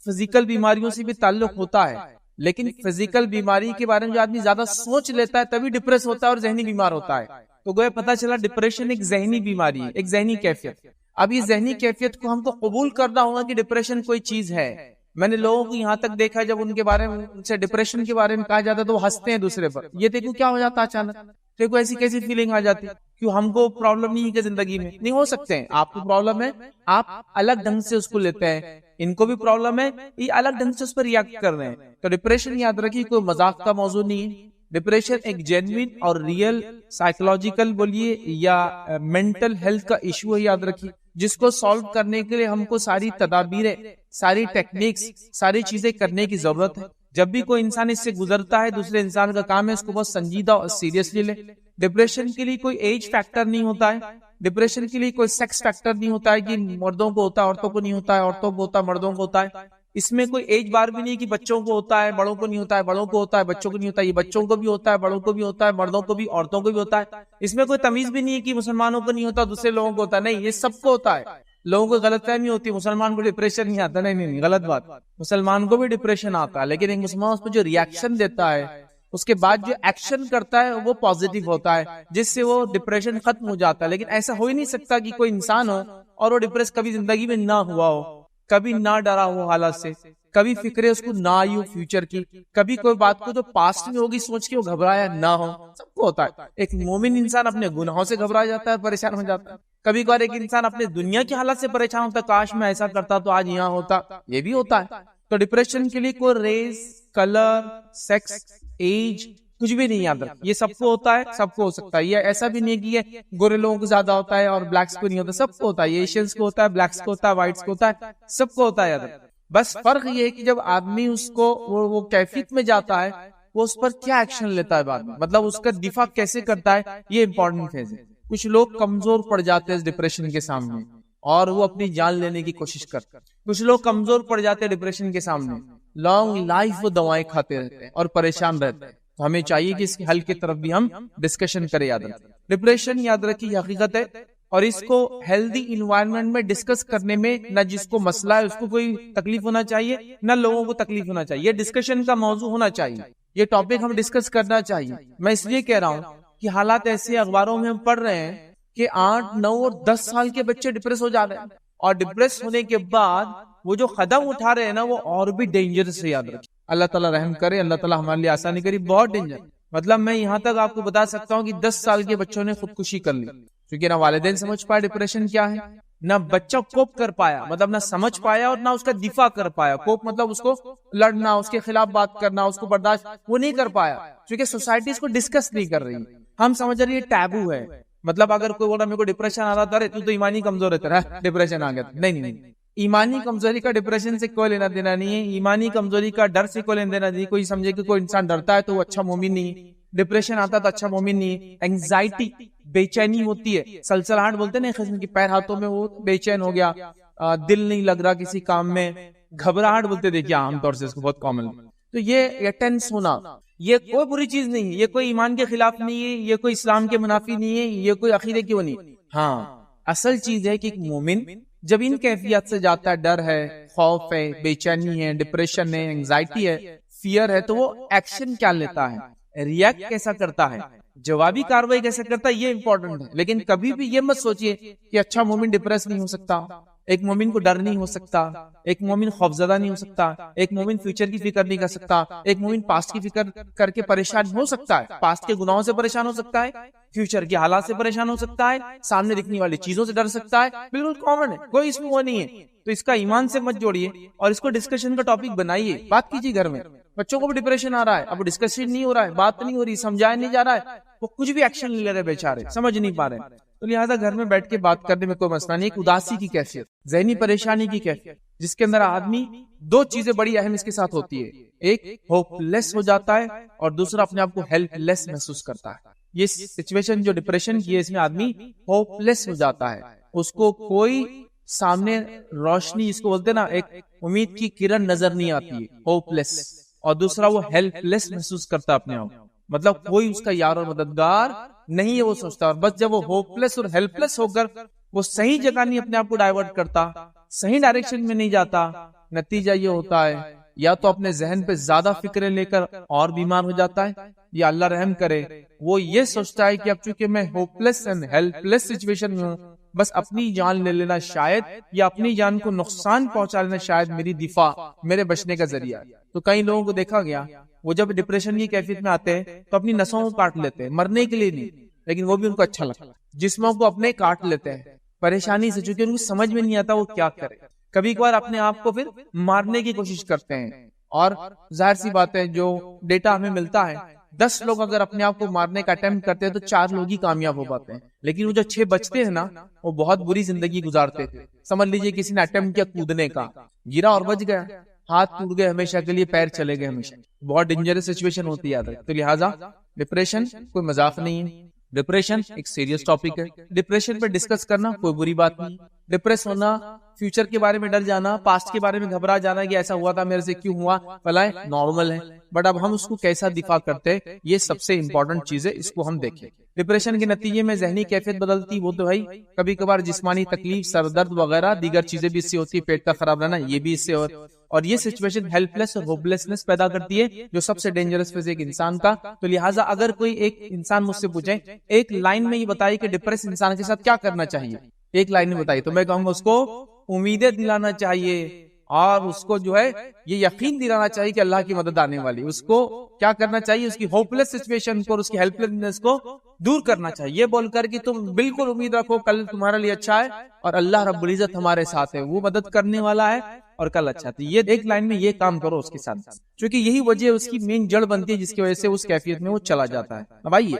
فزیکل بیماریوں سے بھی تعلق ہوتا ہے, لیکن فزیکل بیماری کے بارے میں جو آدمی زیادہ سوچ لیتا ہے تبھی ڈپریس ہوتا ہے اور ذہنی بیمار ہوتا ہے. تو گویا پتا چلا ڈپریشن ایک ذہنی بیماری ہے, ایک ذہنی کیفیت. اب یہ ذہنی کیفیت کو ہم کو قبول کرنا ہوگا کہ ڈپریشن کوئی چیز ہے. میں نے لوگوں کو یہاں تک دیکھا جب ان کے بارے میں ان سے ڈپریشن کے بارے میں کہا جاتا ہے تو وہ ہنستے ہیں دوسرے پر. یہ دیکھو کیا ہو جاتا اچانک, دیکھو ایسی کیسی فیلنگ آ جاتی. کیوں ہم کو پرابلم نہیں ہے کہ زندگی میں نہیں ہو سکتے ہیں, آپ کو پرابلم ہے, آپ الگ ڈھنگ سے اس کو لیتے ہیں, ان کو بھی پرابلم ہے, یہ الگ ڈھنگ سے اس پر ریاکٹ کر رہے ہیں. تو ڈپریشن یاد رکھیے کوئی مذاق کا موضوع نہیں ہے, ڈپریشن ایک جینوین اور ریئل سائیکولوجیکل بولیے یا مینٹل ہیلتھ کا ایشو ہے، یاد رکھیے، جس کو سالو کرنے کے لیے ہم کو ساری تدابیریں، ساری ٹیکنیکس، ساری چیزیں کرنے کی ضرورت ہے۔ جب بھی کوئی انسان اس سے گزرتا ہے، دوسرے انسان کا کام ہے اس کو بہت سنجیدہ اور سیریسلی لے۔ ڈپریشن کے لیے کوئی ایج فیکٹر نہیں ہوتا ہے، ڈپریشن کے لیے کوئی سیکس فیکٹر نہیں ہوتا ہے کہ مردوں کو ہوتا ہے عورتوں کو نہیں ہوتا ہے، عورتوں کو ہوتا ہے مردوں کو ہوتا ہے۔ اس میں کوئی ایج بار بھی نہیں کہ بچوں کو ہوتا ہے بڑوں کو نہیں ہوتا ہے، بڑوں کو ہوتا ہے بچوں کو نہیں ہوتا ہے۔ یہ بچوں کو بھی ہوتا ہے، بڑوں کو بھی ہوتا ہے، مردوں کو بھی عورتوں کو بھی ہوتا ہے۔ اس میں کوئی تمیز بھی نہیں ہے کہ مسلمانوں کو نہیں ہوتا دوسرے لوگوں کو ہوتا ہے، نہیں، یہ سب کو ہوتا ہے۔ لوگوں کو غلط فہمی ہوتی ہے مسلمان کو ڈپریشن نہیں آتا، نہیں، غلط بات، مسلمان کو بھی ڈپریشن آتا ہے، لیکن ایک مسلمان اس پہ جو ریاکشن دیتا ہے، اس کے بعد جو ایکشن کرتا ہے وہ پازیٹیو ہوتا ہے، جس سے وہ ڈپریشن ختم ہو جاتا ہے۔ لیکن ایسا ہو ہی نہیں سکتا کہ کوئی انسان ہو اور وہ ڈپریس کبھی زندگی میں نہ ہوا ہو، کبھی نہ ڈرا ہو حالات سے، کبھی فکریں اس کو نہ آئی ہو فیوچر کی، کبھی کوئی بات کو جو پاسٹ میں ہوگی سوچ کے وہ گھبرایا نہ ہو۔ سب کو ہوتا ہے۔ ایک مومن انسان اپنے گناہوں سے گھبرا جاتا ہے، پریشان ہو جاتا ہے۔ کبھی کبھار ایک انسان اپنے دنیا کی حالت سے پریشان ہوتا ہے، کاش میں ایسا کرتا تو آج یہاں ہوتا، یہ بھی ہوتا ہے۔ تو ڈپریشن کے لیے کوئی ریس، کلر، سیکس، ایج کچھ بھی نہیں یاد رکھ، یہ سب کو ہوتا ہے، سب کو ہو سکتا ہے۔ یہ ایسا بھی نہیں کہ یہ گورے لوگوں کو زیادہ ہوتا ہے اور بلیکس کو نہیں ہوتا، سب کو ہوتا ہے۔ یہ ایشینز کو ہوتا ہے، بلیکس کو ہوتا ہے، وائٹس کو ہوتا ہے، سب کو ہوتا ہے، یاد رکھ۔ بس فرق یہ ہے کہ جب آدمی اس کو وہ کیفیت میں جاتا ہے، وہ اس پر کیا ایکشن لیتا ہے بعد میں، مطلب اس کا دفاع کیسے کرتا ہے، یہ امپورٹنٹ فیز ہے۔ کچھ لوگ کمزور پڑ جاتے ہیں اس ڈپریشن کے سامنے اور وہ اپنی جان لینے کی کوشش کرتے ہیں۔ کچھ لوگ کمزور پڑ جاتے ہیں ڈپریشن کے سامنے، لانگ لائف وہ دوائیں کھاتے رہتے ہیں اور پریشان رہتے ہیں۔ تو ہمیں چاہیے کہ اس کے حل کی طرف بھی ہم ڈسکشن کریں۔ یاد رکھیں ڈپریشن، یاد رکھیے حقیقت ہے، اور اس کو ہیلدی انوائرمنٹ میں ڈسکس کرنے میں نہ جس کو مسئلہ ہے اس کو کوئی تکلیف ہونا چاہیے، نہ لوگوں کو تکلیف ہونا چاہیے۔ یہ ڈسکشن کا موضوع ہونا چاہیے، یہ ٹاپک ہم ڈسکس کرنا چاہیے۔ میں اس لیے کہہ رہا ہوں کہ حالات ایسے اخباروں میں ہم پڑھ رہے ہیں کہ 8، 9 اور 10 سال کے بچے ڈپریس ہو جا رہے ہیں، اور ڈپریس ہونے کے بعد وہ جو قدم اٹھا رہے ہیں نا وہ اور بھی ڈینجرس ہے۔ یاد رکھیں اللہ تعالیٰ رحم کرے، اللہ تعالیٰ ہمارے لیے آسانی کرے، بہت ڈینجر۔ مطلب میں یہاں تک آپ کو بتا سکتا ہوں کہ 10 سال کے بچوں نے خودکشی کر لی، کیونکہ نہ والدین سمجھ پائے ڈپریشن کیا ہے، نہ بچہ کوپ کر پایا، مطلب نہ سمجھ پایا اور نہ اس کا دفاع کر پایا۔ کوپ مطلب اس کو لڑنا، اس کے خلاف بات کرنا، اس کو برداشت وہ نہیں کر پایا، کیونکہ سوسائٹی اس کو ڈسکس نہیں کر رہی۔ ہم سمجھ رہے یہ ٹیبو ہے، مطلب اگر کوئی بول رہا میرے کو ڈپریشن آ رہا تھا، تو ایمانی کمزور ہے، ڈپریشن آ گیا، نہیں، ایمانی کمزوری کا ڈپریشن سے کوئی لینا دینا نہیں ہے۔ ایمانی کمزوری کا ڈر سے کوئی لینا دینا نہیں۔ کوئی سمجھے کہ کوئی انسان ڈرتا ہے تو وہ اچھا مومن نہیں ہے، ڈپریشن آتا تو اچھا مومن نہیں ہے۔ اینگزائٹی، بے چینی ہوتی ہے، سلسلاہٹ بولتے ہیں نا قسم کی، پیر ہاتھوں میں وہ بے چین ہو گیا، دل نہیں لگ رہا کسی کام میں، گھبراہٹ بولتے دیکھیے عام طور سے اس کو بہت کامن۔ تو یہ ٹینس ہونا، یہ کوئی بری چیز نہیں ہے، یہ کوئی ایمان کے خلاف نہیں ہے، یہ کوئی اسلام کے منافی نہیں ہے، یہ کوئی عقیدے کی وہ نہیں۔ ہاں اصل چیز ہے کہ ایک مومن جب ان کیفیت سے جاتا ہے، ڈر ہے، خوف ہے، بے چینی ہے، ڈپریشن ہے، اینگزائٹی ہے، فیئر ہے، تو وہ ایکشن کیا لیتا ہے، ریئیکٹ کیسا کرتا ہے، جوابی کاروائی کیسے کرتا ہے، یہ امپورٹنٹ ہے۔ لیکن کبھی بھی یہ مت سوچئے کہ اچھا مومن ڈپریس نہیں ہو سکتا، ایک مومن کو ڈر نہیں ہو سکتا، ایک مومن خوفزدہ نہیں ہو سکتا، ایک مومن فیوچر کی فکر نہیں کر سکتا، ایک مومن پاسٹ کی فکر کر کے پریشان ہو سکتا ہے، پاسٹ کے گناہوں سے پریشان ہو سکتا ہے، فیوچر کے حالات سے پریشان ہو سکتا ہے، سامنے دکھنے والی چیزوں سے ڈر سکتا ہے، بالکل کامن ہے، کوئی اس میں وہ نہیں ہے۔ تو اس کا ایمان سے مت جوڑیے اور اس کو ڈسکشن کا ٹاپک بنائیے، بات کیجیے گھر میں۔ بچوں کو بھی ڈپریشن آ رہا ہے، اب ڈسکشن نہیں ہو رہا ہے، بات نہیں ہو رہی، سمجھایا نہیں جا رہا ہے، وہ کچھ بھی ایکشن نہیں لے رہے بیچارے، سمجھ نہیں پا رہے۔ تو لہٰذا گھر میں بیٹھ کے بات کرنے میں کوئی مسئلہ نہیں۔ ایک اداسی کی کیفیت، ذہنی پریشانی کی کیفیت، جس کے اندر آدمی دو چیزیں بڑی اہم اس کے ساتھ ہوتی ہے، ایک ہوپ لیس ہو جاتا ہے اور دوسرا اپنے آپ کو ہیلپ لیس محسوس کرتا ہے۔ یہ سچویشن جو ڈپریشن کی ہے، اس میں آدمی ہوپ لیس ہو جاتا ہے، اس کو کوئی سامنے روشنی، اس کو بولتے ہیں نا، ایک امید کی کرن نظر نہیں آتی ہے، ہوپ لیس، اور دوسرا وہ ہیلپ لیس محسوس کرتا ہے اپنے آپ، مطلب کوئی اس کا یار اور مددگار نہیں ہے، وہ سوچتا ہے۔ اور بس جب وہ ہوپ لیس اور ہیلپ لیس ہو کر وہ صحیح جگہ نہیں اپنے آپ کو ڈائیورٹ کرتا، صحیح ڈائریکشن میں نہیں جاتا، نتیجہ یہ ہوتا ہے یا تو اپنے ذہن پہ زیادہ فکریں لے کر اور بیمار ہو جاتا ہے، یا اللہ رحم کرے وہ یہ سوچتا ہے کہ اب چونکہ میں hope less and help less situation میں ہوں، بس اپنی جان لے لینا شاید، یا اپنی جان کو نقصان پہنچا لینا شاید میری دفاع، میرے بچنے کا ذریعہ۔ تو کئی لوگوں کو دیکھا گیا وہ جب ڈپریشن کی کیفیت میں آتے ہیں تو اپنی نسوں کو کاٹ لیتے ہیں، مرنے کے لیے نہیں، لیکن وہ بھی ان کو اچھا لگتا ہے، جسموں کو اپنے کاٹ لیتے ہیں پریشانی سے، چونکہ ان کو سمجھ میں نہیں آتا وہ کیا کرے۔ کبھی کبھار اپنے آپ کو پھر مارنے کی کوشش کرتے ہیں، اور ظاہر سی بات ہے جو ڈیٹا ہمیں ملتا ہے 10 لوگ اگر اپنے آپ کو مارنے کا اٹیمپٹ کرتے ہیں تو 4 لوگ ہی کامیاب ہو پاتے ہیں، لیکن وہ جو 6 بچتے ہیں نا وہ بہت بری زندگی گزارتے تھے. سمجھ لیجئے کسی نے اٹیمپٹ کیا کودنے کا، گرا اور بچ گیا، ہاتھ ٹوٹ گئے ہمیشہ کے لیے، پیر چلے گئے ہمیشہ. بہت ڈینجرس سچویشن ہوتی ہے. تو لہٰذا ڈپریشن کوئی مذاق نہیں ہے، ڈپریشن ایک سیریس ٹاپک ہے. ڈپریشن پہ ڈسکس کرنا کوئی بری بات نہیں. ڈپریس ہونا، فیوچر کے بارے میں ڈر جانا، پاسٹ کے بارے میں گھبرا جانا کہ ایسا ہوا تھا میرے سے کیوں ہوا، فلاں نارمل ہے. بٹ اب ہم اس کو کیسا دفاع کرتے ہیں یہ سب سے امپورٹنٹ چیز ہے، اس کو ہم دیکھیں. ڈپریشن کے نتیجے میں ذہنی کیفیت بدلتی، وہ تو ہے، کبھی کبھار جسمانی تکلیف، سر درد وغیرہ دیگر چیزیں بھی اس سے ہوتی ہے، پیٹ کا خراب رہنا یہ بھی اس سے اور یہ سچویشن ہیلپ لیس اور ہوپ لیسنس پیدا کرتی ہے جو سب سے ڈینجرس فیز ایک انسان کا. تو لہٰذا اگر کوئی ایک انسان مجھ سے پوچھے ایک لائن میں یہ بتائیے کہ ڈپریس انسان کے ساتھ کیا کرنا چاہیے، ایک لائن میں بتائیے، تو میں کہوں گا اس کو امیدیں دلانا چاہیے اور اس کو جو ہے یہ یقین دلانا چاہیے کہ اللہ کی مدد آنے والی. اس کو کیا کرنا چاہیے، اس کی ہوپ لیس سچویشن کو اور اس کی ہیلپ لیسنس کو دور کرنا چاہیے، یہ بول کر کہ تم بالکل امید رکھو کل تمہارے لیے اچھا ہے اور اللہ رب العزت ہمارے ساتھ ہے، وہ مدد کرنے والا ہے اور کل اچھا تھی. یہ ایک لائن میں یہ کام کرو اس کے ساتھ، کیونکہ یہی وجہ اس کی مین جڑ بنتی ہے جس کی وجہ سے اس کیفیت میں وہ چلا جاتا ہے. اب آئیے،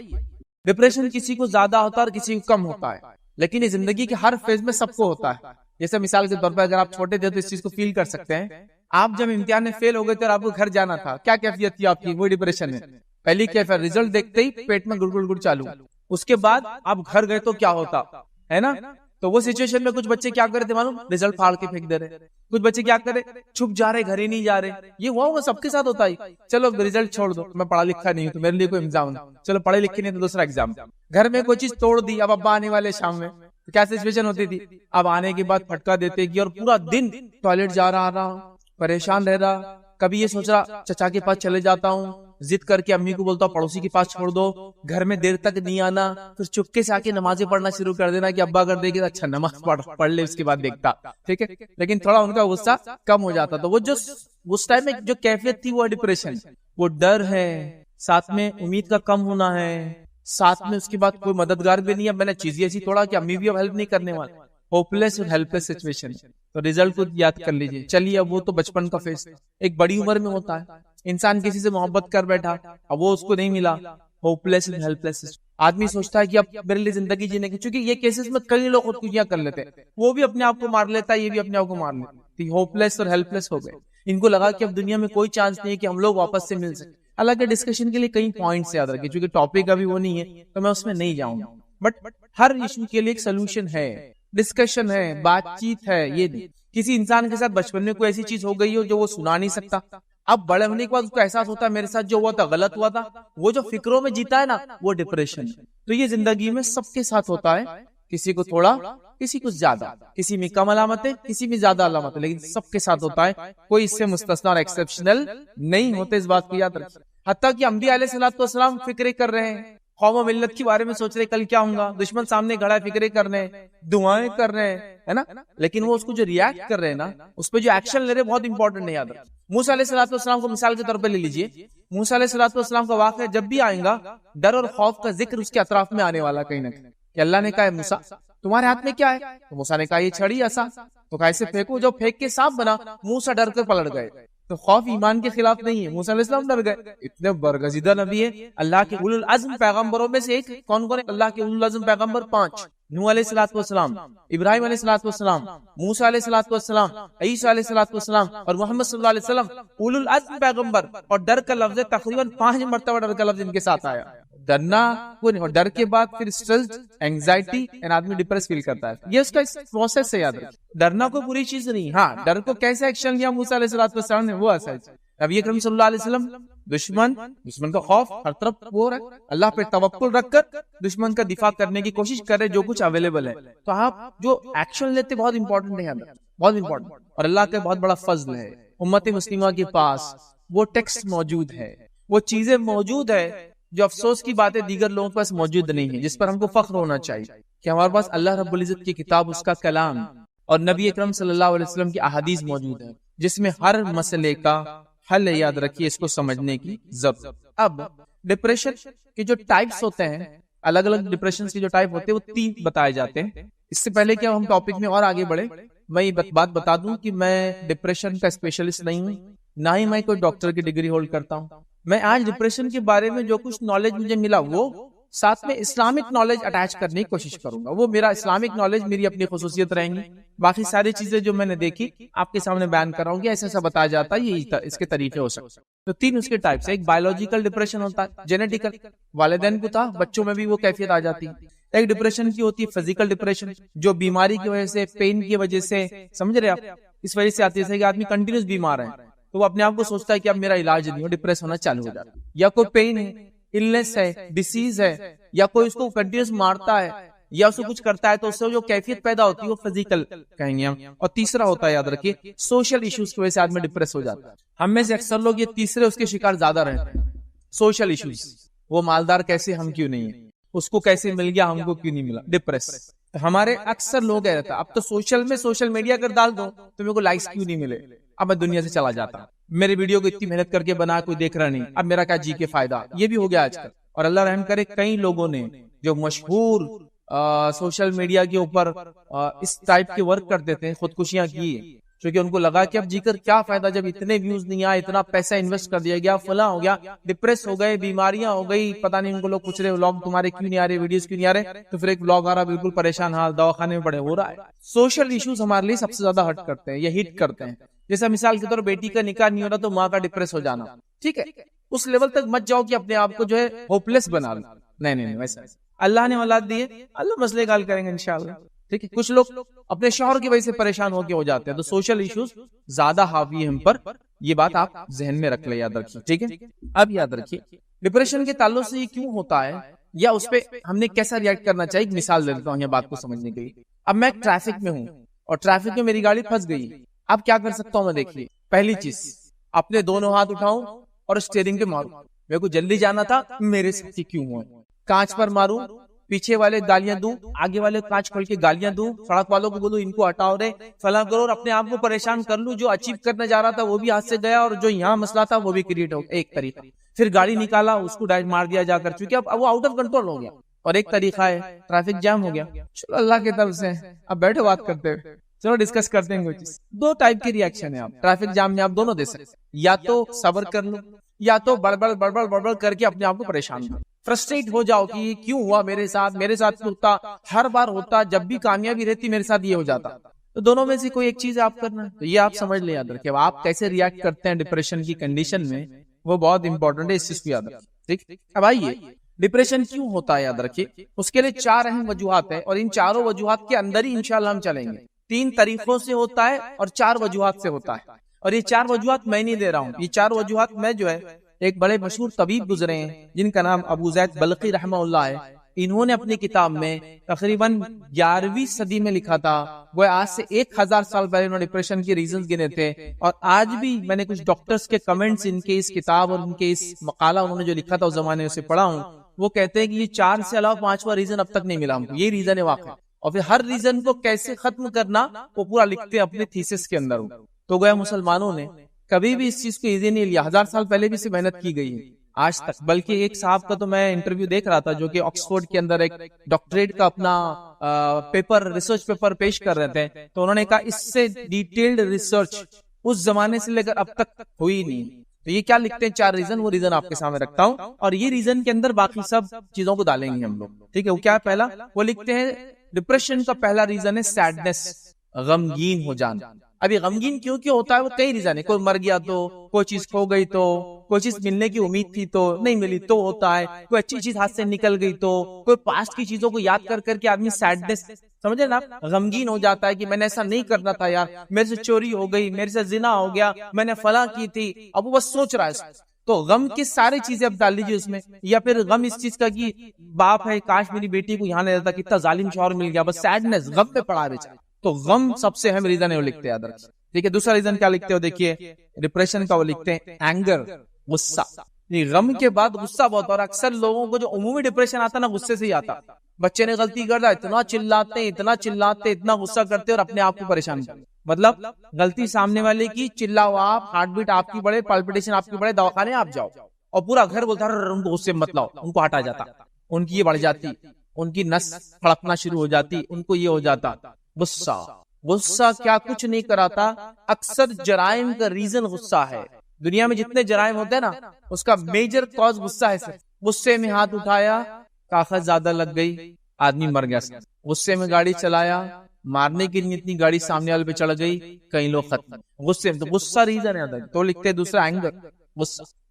ڈپریشن کسی کو زیادہ ہوتا ہے اور کسی کو کم ہوتا ہے، لیکن یہ زندگی کے ہر فیز میں سب کو ہوتا ہے. جیسے مثال کے طور پر اگر آپ چھوٹے تھے تو اس چیز کو فیل کر سکتے ہیں. آپ جب امتحان میں فیل ہو گئے تھے اور آپ کو گھر جانا تھا، کیا کیفیت تھی آپ کی؟ وہ ڈپریشن ہے. پہلی کیفیت رزلٹ دیکھتے ہی پیٹ میں گڑ گڑ گڑ چالو. اس کے بعد آپ گھر گئے تو کیا ہوتا ہے نا. تو وہ سچویشن میں کچھ بچے کیا کرے تھے معلوم، رزلٹ پھاڑ کے پھینک دے رہے. کچھ بچے کیا کرے، چھپ جا رہے، گھر ہی نہیں جا رہے. یہ وہ سب کے ساتھ ہوتا ہے. چلو رزلٹ چھوڑ دو، میں پڑھا لکھا نہیں ہوں تو میرے لیے کوئی ایگزام نہیں، چلو پڑھے لکھے نہیں تو دوسرا ایگزام. گھر میں کوئی چیز توڑ دی، اب ابا آنے والے شام میں، کیا سچویشن ہوتی تھی، اب آنے کے بعد پھٹکا دیتے کہ اور پورا دن ٹوائلٹ جا رہا، پریشان رہ رہا. کبھی یہ سوچ رہا چچا کے پاس چلے جاتا ہوں، ضد کر کے امی کو بولتا ہوں پڑوسی کے پاس چھوڑ دو، گھر میں دیر تک نہیں آنا، پھر چپکے سے آ کے نمازیں پڑھنا شروع کر دینا کہ ابا اگر دیکھے تو اچھا نماز پڑھ لے اس کے بعد دیکھتا. ٹھیک ہے، لیکن تھوڑا ان کا غصہ کم ہو جاتا. تو وہ جو اس ٹائم میں جو کیفیت تھی وہ ڈپریشن، وہ ڈر ہے، ساتھ میں امید کا کم ہونا ہے، ساتھ میں اس کے بعد کوئی مددگار بھی نہیں ہے. میں نے چیزیں ایسی توڑا کہ امی بھی اب ہیلپ نہیں کرنے والے. ہوپ لیس اور ہیلپ لیس سچویشن. تو ریزلٹ کو یاد کر لیجئے. چلیے اب وہ تو بچپن کا فیس، ایک بڑی عمر میں ہوتا ہے. انسان کسی سے محبت کر بیٹھا، اب وہ اس کو نہیں ملا، ہوپ لیس اور ہیلپ لیس. آدمی سوچتا ہے کہ اب میرے لیے زندگی جینے کی، چونکہ یہ کیسز میں کئی لوگ خودکشیاں کر لیتے ہیں، وہ بھی اپنے آپ کو مار لیتا ہے، یہ بھی اپنے آپ کو مار لیتا ہے. ہوپ لیس اور ہیلپ لیس ہو گئے. ان کو لگا کہ اب دنیا میں کوئی چانس نہیں ہے کہ ہم لوگ واپس سے مل سکیں. حالانکہ ڈسکشن کے لیے کئی پوائنٹس یاد رکھیں، چونکہ ٹاپک ابھی وہ نہیں ہے تو میں اس میں نہیں جاؤں گا. بٹ ہر ایشو کے لیے ایک سولوشن ہے، ڈسکشن ہے، بات چیت ہے. یہ نہیں کسی انسان کے ساتھ بچپن میں کوئی ایسی چیز ہو گئی ہو جو وہ سنا نہیں سکتا، اب بڑے ہونے کے بعد اس کو احساس ہوتا ہے میرے ساتھ جو ہوا تھا غلط ہوا تھا، وہ جو فکروں میں جیتا ہے نا وہ ڈپریشن. تو یہ زندگی میں سب کے ساتھ ہوتا ہے، کسی کو تھوڑا، کسی کو زیادہ، کسی میں کم علامت ہے، کسی میں زیادہ علامت ہے، لیکن سب کے ساتھ ہوتا ہے. کوئی اس سے مستثنا اور ایکسپشنل نہیں ہوتے، اس بات کو یاد رکھیں. حتیٰ کہ انبیاء علیہ الصلوۃ والسلام فکریں کر رہے ہیں، قوم و ملت کے بارے میں سوچ رہے کل کیا ہوں گا، دشمن سامنے کھڑا ہے فکریں کر رہے ہیں، دعائیں کر رہے ہیں، ہے نا. لیکن وہ اس کو جو ریاکٹ کر رہے ہیں نا، اس پہ جو ایکشن لے رہے ہیں بہت انپورٹنٹ ہے. یاد رکھیں موسیٰ علیہ الصلوۃ والسلام کو مثال کے طور پہ لے لیجئے. موسیٰ علیہ الصلوۃ والسلام کا واقعہ جب بھی آئے گا، ڈر اور خوف کا ذکر اس کے اطراف میں آنے والا کہیں نہ کہیں، کہ اللہ نے کہا ہے موسیٰ تمہارے ہاتھ میں کیا ہے، تو موسیٰ نے کہا یہ چھڑی ایسا، تو کیسے پھینکو، جو پھینک کے سانپ بنا. موسیٰ ڈر کر پلٹ گئے. تو خوف ایمان کے خلاف نہیں ہے، موسیٰ علیہ السلام ڈر گئے. اتنے برگزیدہ نبی ہے، اللہ کے اولو العزم پیغمبروں میں سے ایک. کون کون ہے اللہ کے اولو العزم پیغمبر؟ 5. نوح علیہ الصلوۃ والسلام، ابراہیم علیہ الصلوۃ والسلام، موسیٰ علیہ الصلوۃ والسلام، عیسیٰ علیہ الصلوۃ والسلام اور محمد صلی اللہ علیہ وسلم اولو العزم پیغمبر. اور ڈر کا لفظ تقریباً 5 مرتبہ ڈر کا لفظ ان کے ساتھ آیا. ڈرنا وہ نہیں، اور ڈر کے بعد پھر اسٹریس، اینگزائٹی، اینڈ آدمی ڈپریس فیل کرتا ہے. یہ اس کا پروسیس سے یاد رکھیں. ڈرنا کوئی بری چیز نہیں. ہاں ڈر کو کیسے ایکشن لیا موسیٰ علیہ الصلوۃ والسلام نے، وہ ایسا. نبی اکرم صلی اللہ علیہ وسلم دشمن کا خوف ہر طرف وہ رکھ، اللہ پہ توکل رکھ کر دشمن کا دفاع کرنے کی کوشش کر رہے جو کچھ اویلیبل ہے. تو آپ جو ایکشن لیتے بہت امپورٹنٹ ہے، بہت امپورٹنٹ. اور اللہ کا بہت بڑا فضل ہے، امت مسلمہ کے پاس وہ ٹیکسٹ موجود ہے، وہ چیزیں موجود ہے جو افسوس کی باتیں دیگر لوگوں کے پاس موجود نہیں ہے، جس پر ہم کو فخر ہونا چاہیے کہ ہمارے پاس اللہ رب العزت کی کتاب، اس کا کلام اور نبی اکرم صلی اللہ علیہ وسلم کی احادیث موجود ہے، جس میں ہر مسئلے کا حل ہے. یاد رکھیے اس کو سمجھنے کی ضرورت. اب ڈپریشن کے جو ٹائپس ہوتے ہیں، الگ الگ ڈپریشن کے جو ٹائپ ہوتے ہیں وہ 3 بتائے جاتے ہیں. اس سے پہلے کہ ہم ٹاپک میں اور آگے بڑھے، میں یہ بات بتا دوں کہ میں ڈپریشن کا اسپیشلسٹ نہیں ہوں، نہ ہی میں کوئی ڈاکٹر کی ڈگری ہولڈ کرتا ہوں. میں آج ڈپریشن کے بارے میں جو کچھ نالج مجھے ملا وہ ساتھ میں اسلامک نالج اٹیچ کرنے کی کوشش کروں گا. وہ میرا اسلامک نالج میری اپنی خصوصیت رہیں گی. باقی ساری چیزیں جو میں نے دیکھی آپ کے سامنے بیان کر رہا ہوں کہ ایسا بتایا جاتا ہے, یہ اس کے طریقے ہو سکتے ہیں. تو 3 اس کے ٹائپس. ایک بایولوجیکل ڈپریشن ہوتا ہے, جینیٹیکل, والدین کو تھا, بچوں میں بھی وہ کیفیت آ جاتی ہے. ایک ڈپریشن کی ہوتی ہے فزیکل ڈپریشن, جو بیماری کی وجہ سے, پین کی وجہ سے, سمجھ رہے آپ, اس وجہ سے آتی ہے کہ آدمی کنٹینیوس بیمار ہے تو وہ اپنے آپ کو سوچتا ہے کہ اب میرا علاج نہیں ہو, ڈپریس ہونا چالو ہو جاتا ہے. یا کوئی پین ہے, النس ہے, ڈیسیز ہے, یا کوئی اس کو کنٹینیوس مارتا ہے یا اس کو کچھ کرتا ہے تو اس سے جو کیفیت پیدا ہوتی ہے وہ فزیکل کہیں گے ہم. اور تیسرا ہوتا ہے, یاد رکھیے, سوشل ایشوز کی وجہ سے آدمی ڈپریس ہو جاتا ہے. ہم میں سے اکثر لوگ یہ تیسرے اس کے شکار زیادہ رہتے ہیں. سوشل ایشوز, وہ مالدار کیسے, ہم کیوں نہیں ہیں, اس کو کیسے مل گیا, ہم کو کیوں نہیں ملا, ڈپریس. ہمارے اکثر لوگ رہتا, اب تو سوشل میڈیا کر ڈال دو تو میرے کو لائکس کیوں نہیں ملے, اب میں دنیا سے چلا جاتا. میرے ویڈیو کو اتنی محنت کر کے بنا, کوئی دیکھ رہا نہیں, اب میرا کیا جی کے فائدہ, یہ بھی ہو گیا آج کل. اور اللہ رحم کرے, کئی لوگوں نے جو مشہور سوشل میڈیا کے اوپر اس ٹائپ کے ورک کرتے تھے, خودکشیاں کی, کیونکہ ان کو لگا کہ اب جی کر کیا فائدہ, جب اتنے ویوز نہیں آئے, اتنا پیسہ انویسٹ کر دیا گیا, فلاں ہو گیا, ڈپریس ہو گئے, بیماریاں ہو گئی, پتہ نہیں. ان کو لوگ پوچھ رہے ولاگ تمہارے کیوں نہیں آ رہے, ویڈیوز کیوں نہیں آ رہے, تو پھر ایک ولاگ آ رہا بالکل پریشان حال, دواخانے میں پڑے, ہو رہا ہے. سوشل ایشوز ہمارے لیے سب سے زیادہ ہٹ کرتے ہیں یا ہٹ کرتے ہیں. جیسا مثال کے طور بیٹی کا نکاح نہیں ہو رہا تو ماں کا ڈپریس ہو جانا, ٹھیک ہے, اس لیول تک مت جاؤ کہ اپنے آپ کو جو ہے ہوپلیس بنا لو. نہیں, ویسا اللہ نے اولاد دی ہے, اللہ مسئلے حل کریں گے انشاءاللہ, ٹھیک ہے. کچھ لوگ اپنے شوہر کی وجہ سے پریشان ہو کے ہو جاتے ہیں, تو سوشل ایشوز زیادہ حاوی ہم پر, یہ بات آپ ذہن میں رکھ لیں, یاد رکھیے, ٹھیک ہے. اب یاد رکھیے ڈپریشن کے تعلق سے یہ کیوں ہوتا ہے یا اس پہ ہم نے کیسا ریئیکٹ کرنا چاہیے. ایک مثال دے دیتا ہوں یہ بات کو سمجھنے کے لیے. اب میں ٹریفک میں ہوں اور ٹریفک میں میری گاڑی پھنس گئی, اب کیا کر سکتا ہوں میں, دیکھیے, پہلی چیز اپنے دونوں ہاتھ اٹھاؤں اور اسٹیئرنگ پہ ماروں. میرے کو جلدی جانا تھا, میرے ساتھ کیوں ہوا, کانچ پر ماروں, پیچھے والے گالیاں دوں, آگے والے کانچ کھول کے گالیاں دوں, سڑک والوں کو بولوں ان کو ہٹاؤ رے, فلاں کرو, اور اپنے آپ کو پریشان کر لوں. جو اچیو کرنے جا رہا تھا وہ بھی ہاتھ سے گیا, اور جو یہاں مسئلہ تھا وہ بھی کریٹ ہو, ایک طریقہ. پھر گاڑی نکالا, اس کو ڈائریکٹ مار دیا جا کر, چونکہ اب وہ آؤٹ آف کنٹرول ہو گیا. اور ایک طریقہ ہے ٹریفک جام ہو گیا, چلو اللہ کی طرف سے, اب بیٹھو بات کرتے ہیں, چلو ڈسکس کرتے ہیں. کوئی چیز, 2 ٹائپ کے ریئیکشن ہیں آپ ٹریفک جام میں, آپ دونوں دے سکتے. یا تو صبر کر لو, یا تو بڑبڑ کر کے اپنے آپ کو پریشان کرو, فرسٹریٹ ہو جاؤ کہ یہ کیوں ہوا میرے ساتھ کیوں ہوتا, ہر بار ہوتا, جب بھی کامیابی رہتی میرے ساتھ یہ ہو جاتا. تو دونوں میں سے کوئی ایک چیز آپ کرنا, تو یہ آپ سمجھ لیں, یاد رکھیں آپ کیسے ریئیکٹ کرتے ہیں ڈپریشن کی کنڈیشن میں, وہ بہت امپورٹنٹ ہے, اس چیز کو یاد رکھیں, ٹھیک. اب آئیے, ڈپریشن کیوں ہوتا ہے, یاد رکھیے, اس کے لیے 4 اہم وجوہات ہیں, اور ان چاروں وجوہات کے اندر ہی انشاءاللہ ہم چلیں گے. 3 طریقوں سے ہوتا ہے اور 4 وجوہات سے ہوتا ہے, اور یہ 4 وجوہات میں نہیں دے رہا ہوں, یہ 4 وجوہات میں جو ہے ایک بڑے مشہور طبیب گزرے ہیں جن کا نام ابو زید بلخی رحمہ اللہ ہے. انہوں نے اپنی کتاب میں تقریباً 11ویں صدی میں لکھا تھا, وہ آج سے 1000 سال پہلے انہوں نے ڈپریشن کے ریزنز گنے تھے. اور آج بھی میں نے کچھ ڈاکٹرز کے کمنٹس ان کے اس کتاب اور ان کے اس مقالہ انہوں نے جو لکھا تھا اس زمانے سے پڑھا ہوں, وہ کہتے ہیں کہ یہ 4 سے علاوہ 5واں ریزن اب تک نہیں ملا ہم کو, یہ ریزن ہے واقعی. اور پھر ہر ریزن کو کیسے ختم کرنا وہ پورا لکھتے ہیں اپنے تھیسس کے اندر. تو گویا مسلمانوں نے کبھی بھی اس چیز کو ایزی نہیں لیا, 1000 سال پہلے بھی سے محنت کی گئی ہے آج تک. بلکہ ایک صاحب کا تو میں انٹرویو دیکھ رہا تھا جو کہ آکسفورڈ کے اندر ایک ڈاکٹریٹ کا اپنا ریسرچ پیپر پیش کر رہے تھے, تو انہوں نے کہا اس سے ڈیٹیلڈ ریسرچ اس زمانے سے لے کر اب تک ہوئی نہیں. تو یہ کیا لکھتے ہیں 4 ریزن, وہ ریزن آپ کے سامنے رکھتا ہوں, اور یہ ریزن کے اندر باقی سب چیزوں کو ڈالیں گے ہم لوگ, ٹھیک ہے. وہ کیا ہے, پہلا وہ لکھتے ہیں ڈپریشن کا پہلا ریزن ہے سیڈنس, غمگین ہو جانا. ابھی غمگین کیوں ہوتا ہے, وہ کئی ریزن ہے. کوئی مر گیا تو, کوئی چیز کھو گئی تو, کوئی چیز ملنے کی امید تھی تو نہیں ملی تو ہوتا ہے, کوئی اچھی چیز ہاتھ سے نکل گئی تو, کوئی پاسٹ کی چیزوں کو یاد کر کر کے آدمی سیڈنس, سمجھے نا, غمگین ہو جاتا ہے کہ میں نے ایسا نہیں کرنا تھا یار, میرے سے چوری ہو گئی, میرے سے زنا ہو گیا, میں نے فلاں کی تھی, اب وہ بس سوچ رہا ہے. تو غم کی ساری چیزیں اب ڈال لیجیے اس میں. یا پھر غم اس چیز کا کہ باپ ہے, کاش میری بیٹی کو یہاں نہیں رہتا, کتنا ظالم شوہر مل گیا, بس سیڈنس, غم پہ پڑا بیچارہ. تو غم سب سے اہم ریزن ہے, وہ لکھتے ہیں یاد رکھیں, ٹھیک ہے. دوسرا ریزن کیا لکھتے ہو, دیکھیے ڈپریشن کا, وہ لکھتے ہیں اینگر, غصہ. غم کے بعد غصہ بہت, اور اکثر لوگوں کو جو عمومی ڈپریشن آتا نا غصے سے ہی آتا. بچے نے غلطی کر دیا, اتنا چلاتے اتنا غصہ کرتے اور اپنے آپ کو پریشان کرتے. مطلب غلطی سامنے والے کی, چلاؤ آپ, ہارٹ بیٹ آپ کی بڑھے, پلپیٹیشن آپ کی بڑھے, دواخانے آپ جاؤ, اور پورا گھر بولتا ہے ان کو غصے مت لاؤ, ان کو ہٹا جاتا, ان کی یہ بڑھ جاتی, ان کی نس پھڑکنا شروع ہو جاتی, ان کو یہ ہو جاتا. غصہ کیا کچھ نہیں کراتا, اکثر جرائم کا ریزن غصہ ہے. دنیا میں جتنے جرائم ہوتے ہیں نا اس کا میجر کاز غصہ ہے سر. غصے میں ہاتھ اٹھایا, کاغذ زیادہ لگ گئی, آدمی مر گیا. غصے میں گاڑی چلایا, مارنے کے لیے اتنی گاڑی سامنے والے پہ چڑھ گئی, کئی لوگ ختم. غصے میں تو غصہ ریزن ہے تو لکھتے ہیں. دوسرا اینگر,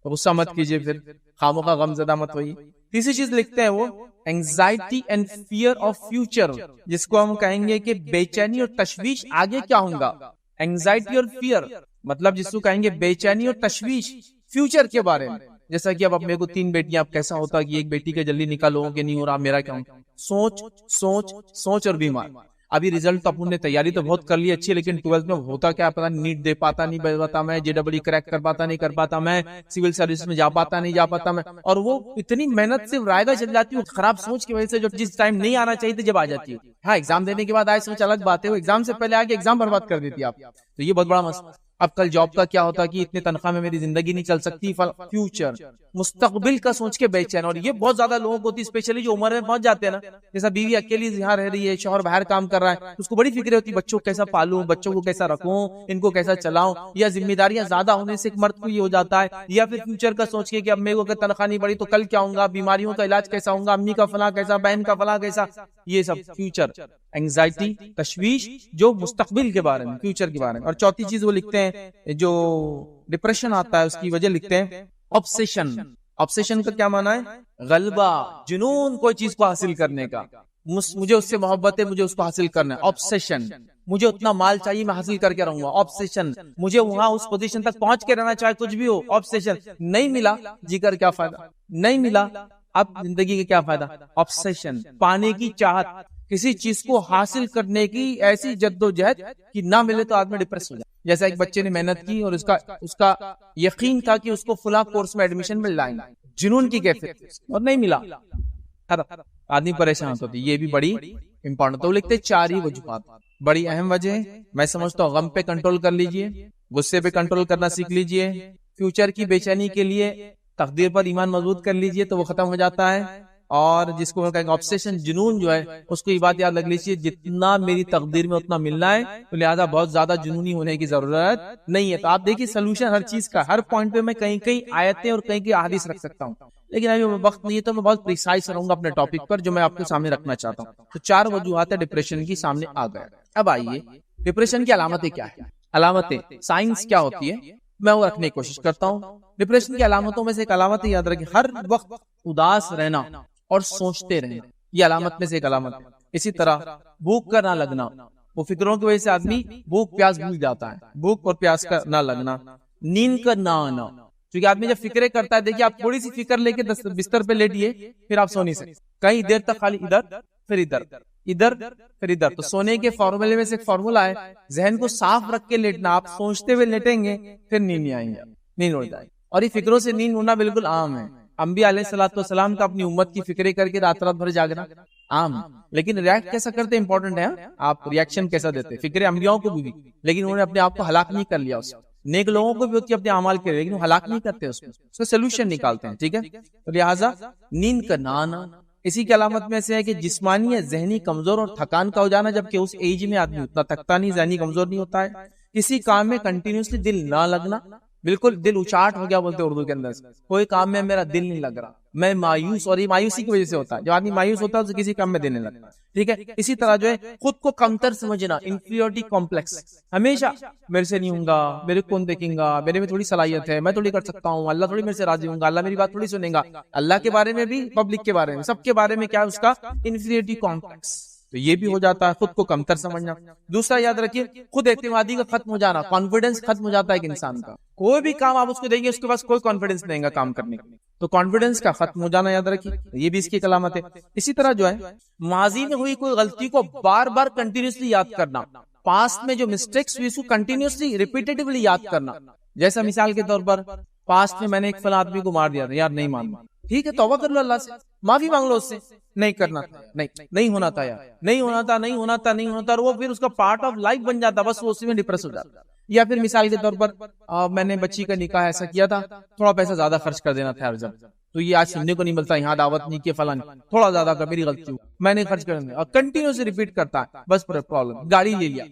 غصہ مت کیجیے, پھر خاموں کا غم زدہ مت ہوئی. تیسری چیز لکھتے ہیں وہ anxiety and fear of future, جس کو ہم کہیں گے کہ بے چینی اور تشویش آگے کیا ہوگا. اینگزائٹی اور فیئر مطلب جس کو کہیں گے بے چینی اور تشویش فیوچر کے بارے میں. جیسا کہ اب میرے کو 3 بیٹیاں, اب کیسا ہوتا کہ ایک بیٹی کے جلدی نکاح لوگوں کے نہیں ہو رہا, میرا کیا ہوں. سوچ سوچ سوچ اور بیمار. ابھی ریزلٹ تو اپن نے تیاری تو بہت کر لی اچھی, لیکن 12th میں ہوتا کیا پتا, نیٹ دے پاتا نہیں پاتا میں, JEE کریک کر پاتا نہیں کر پاتا میں, سول سروس میں جا پاتا نہیں جا پاتا میں, اور وہ اتنی محنت سے رائگاں چل جاتی ہے خراب سوچ کی وجہ سے, جو جس ٹائم نہیں آنا چاہیے تھا جب آ جاتی ہے. ہاں ایگزام دینے کے بعد آئے سوچ الگ بات ہے, وہ ایگزام سے پہلے آگے ایگزام برباد کر دیتی ہے آپ. تو یہ بہت بڑا مسئلہ. اب کل جاب کا کیا ہوتا کہ اتنے تنخواہ میں میری زندگی نہیں چل سکتی. فیوچر مستقبل کا سوچ کے بے چین, اور یہ بہت زیادہ لوگوں کو ہوتی, اسپیشلی جو عمر میں پہنچ جاتے ہیں نا, جیسا بیوی اکیلی یہاں رہ رہی ہے, شوہر باہر کام کر رہا ہے, اس کو بڑی فکر ہوتی بچوں کو کیسا پالوں, بچوں کو کیسا رکھوں, ان کو کیسا چلاؤں. یا ذمہ داریاں زیادہ ہونے سے ایک مرد کو یہ ہو جاتا ہے. یا پھر فیوچر کا سوچ کے کہ اب میرے کو اگر تنخواہ نہیں بڑی تو کل کیا ہوگا, بیماریوں کا علاج کیسا ہوگا, امی کا فلاں کیسا, بہن کا فلاں کیسا, یہ سب فیوچر اینگزائٹی تشویش جو مستقبل کے بارے میں, فیوچر کے بارے میں. اور چوتھی چیز وہ لکھتے ہیں جو ڈپریشن آتا ہے اس کی وجہ لکھتے ہیں obsession. obsession کا کیا معنی ہے, غلبہ, جنون کوئی چیز کو حاصل کرنے کا. مجھے اس سے محبت ہے, مجھے اس کو حاصل کرنا ہے, obsession. مجھے اتنا مال چاہیے, میں حاصل کر کے رہوں گا, obsession. مجھے وہاں اس پوزیشن تک پہنچ کے رہنا چاہے کچھ بھی ہو, obsession. نہیں ملا جی کر کیا فائدہ, نہیں ملا اب زندگی کا کیا فائدہ, obsession. پانے کی چاہت, کسی چیز کو حاصل کرنے کی ایسی جد و جہد کہ نہ ملے تو آدمی ڈپریس ہو جائے. جیسا ایک بچے نے محنت کی اور اس کا یقین تھا کہ اس کو فلاں کورس میں ایڈمیشن مل جائے گا, جنون کی کیفیت, اور نہیں ملا, آدمی پریشان ہوتی. یہ بھی بڑی امپورٹنٹ. تو لکھتے 4 ہی وجوہات, بڑی اہم وجہ ہے. میں سمجھتا ہوں غم پہ کنٹرول کر لیجئے, غصے پہ کنٹرول کرنا سیکھ لیجئے, فیوچر کی بے چینی کے لیے تقدیر پر ایمان مضبوط کر لیجئے تو وہ ختم ہو جاتا ہے. اور جس کو کہیں گے obsession, جنون جو ہے, اس کو یہ بات یاد رکھ لیجیے, جتنا میری تقدیر میں اتنا ملنا ہے, تو لہذا بہت زیادہ جنونی ہونے کی ضرورت نہیں ہے. تو آپ دیکھیے سلوشن ہر چیز کا, ہر پوائنٹ پہ میں کہیں آیتیں اور کہیں احادیث رکھ سکتا ہوں, لیکن ابھی وقت نہیں ہے تو میں بہت پریسائز رہوں گا اپنے ٹاپک پر جو میں آپ کے سامنے رکھنا چاہتا ہوں. تو 4 وجوہات ڈپریشن کی سامنے آ گئے. اب آئیے ڈپریشن کی علامتیں کیا ہے, علامتیں سائنس کیا ہوتی ہے, میں وہ رکھنے کی کوشش کرتا ہوں. ڈپریشن کی علامتوں میں سے ایک علامت یاد رکھیں, ہر وقت اداس رہنا اور سوچتے رہنا, یہ علامت میں سے ایک علامت ہے. اسی طرح بھوک کا نہ لگنا, وہ فکروں کی وجہ سے آدمی بھوک پیاس بھول جاتا ہے, بھوک اور پیاس کا نہ لگنا. نیند کا نہ آنا, کیونکہ آدمی جب فکریں کرتا ہے, دیکھیے آپ تھوڑی سی فکر لے کے بستر پہ لیٹیے, پھر آپ سو نہیں سکتے, کہیں دیر تک خالی ادھر پھر ادھر, ادھر پھر ادھر. تو سونے کے فارمولے میں سے ایک فارمولا ہے, ذہن کو صاف رکھ کے لیٹنا. آپ سوچتے ہوئے لیٹیں گے پھر نیند نہیں آئیں گے, نیند اڑ جائے. اور یہ فکروں سے نیند اڑنا بالکل عام ہے. انبیاء علیہ الصلوۃ والسلام کا اپنی امت کی فکریں کر کے رات رات بھر جاگنا عام, لیکن ریاکٹ کیسا کرتے امپورٹنٹ ہے. آپ ریاکشن کیسا دیتے, فکریں انبیاء کو بھی, لیکن انہوں نے اپنے آپ کو ہلاک نہیں کر لیا. اس نیک لوگوں کو بھی ہوتی ہے اپنے اعمال کے, لیکن وہ ہلاک نہیں کرتے, اس کو سولوشن نکالتے ہیں. ٹھیک ہے, تو لہٰذا نیند کا نہ آنا. اسی کی علامت میں سے ہے کہ جسمانی یا ذہنی کمزور اور تھکان کا ہو جانا, جبکہ اس ایج میں آدمی اتنا تھکتا نہیں, ذہنی کمزور نہیں ہوتا ہے. کسی کام میں کنٹینیوسلی دل نہ لگنا, بالکل دل اچاٹ ہو گیا بولتے اردو کے اندر, کوئی کام میں میرا دل نہیں لگ رہا, میں مایوس, اور یہ مایوسی کی وجہ سے ہوتا ہے. جب آدمی مایوس ہوتا ہے تو کسی کام میں دل نہیں لگتا. ٹھیک ہے, اسی طرح جو ہے خود کو کمتر سمجھنا, انفیریورٹی کمپلیکس, ہمیشہ میرے سے نہیں ہوگا, میرے کون دیکھیں گا, میرے میں تھوڑی صلاحیت ہے, میں تھوڑی کر سکتا ہوں, اللہ تھوڑی میرے سے راضی ہوں گا, اللہ میری بات تھوڑی سنیں گا. اللہ کے بارے میں بھی, پبلک کے بارے میں, سب کے بارے میں کیا ہے اس کا انفیریورٹی کمپلیکس. تو یہ بھی ہو جاتا ہے, خود کو کمتر سمجھنا. دوسرا یاد رکھیے خود اعتمادی کا ختم ہو جانا, کانفیڈنس ختم ہو جاتا ہے ایک انسان کا. کوئی بھی کام آپ اس کو دیں گے, اس کے پاس کوئی کانفیڈنس نہیں گا کام کرنے کے, تو کانفیڈنس کا ختم ہو جانا یاد رکھیے, یہ بھی اس کی علامت ہے. اسی طرح جو ہے ماضی میں ہوئی کوئی غلطی کو بار بار کنٹینیوسلی یاد کرنا, پاسٹ میں جو مسٹیکس ہوئی اس کو کنٹینیوسلی ریپیٹیڈلی یاد کرنا. جیسا مثال کے طور پر پاسٹ میں نے ایک فلاں آدمی کو مار دیا تھا, یار نہیں ماننا, ٹھیک ہے توبہ کر لو اللہ سے, معافی مانگ لو اس سے, نہیں کرنا تھا, نہیں ہونا تھا یار, نہیں ہونا تھا, اور وہ پھر اس کا پارٹ آف لائف بن جاتا, بس وہ اسی میں ڈپریس ہو جاتا. یا پھر مثال کے طور پر میں نے بچی کا نکاح ایسا کیا تھا, تھوڑا پیسہ زیادہ خرچ کر دینا تھا ہر جب, تو یہ آج سننے کو نہیں ملتا, یہاں دعوت نہیں کی فلاں, تھوڑا زیادہ کا میری غلطی ہو, میں نے خرچ کر دیا, اور کنٹینیوسلی ریپیٹ کرتا ہے, بس پرابلم. گاڑی لے لیا,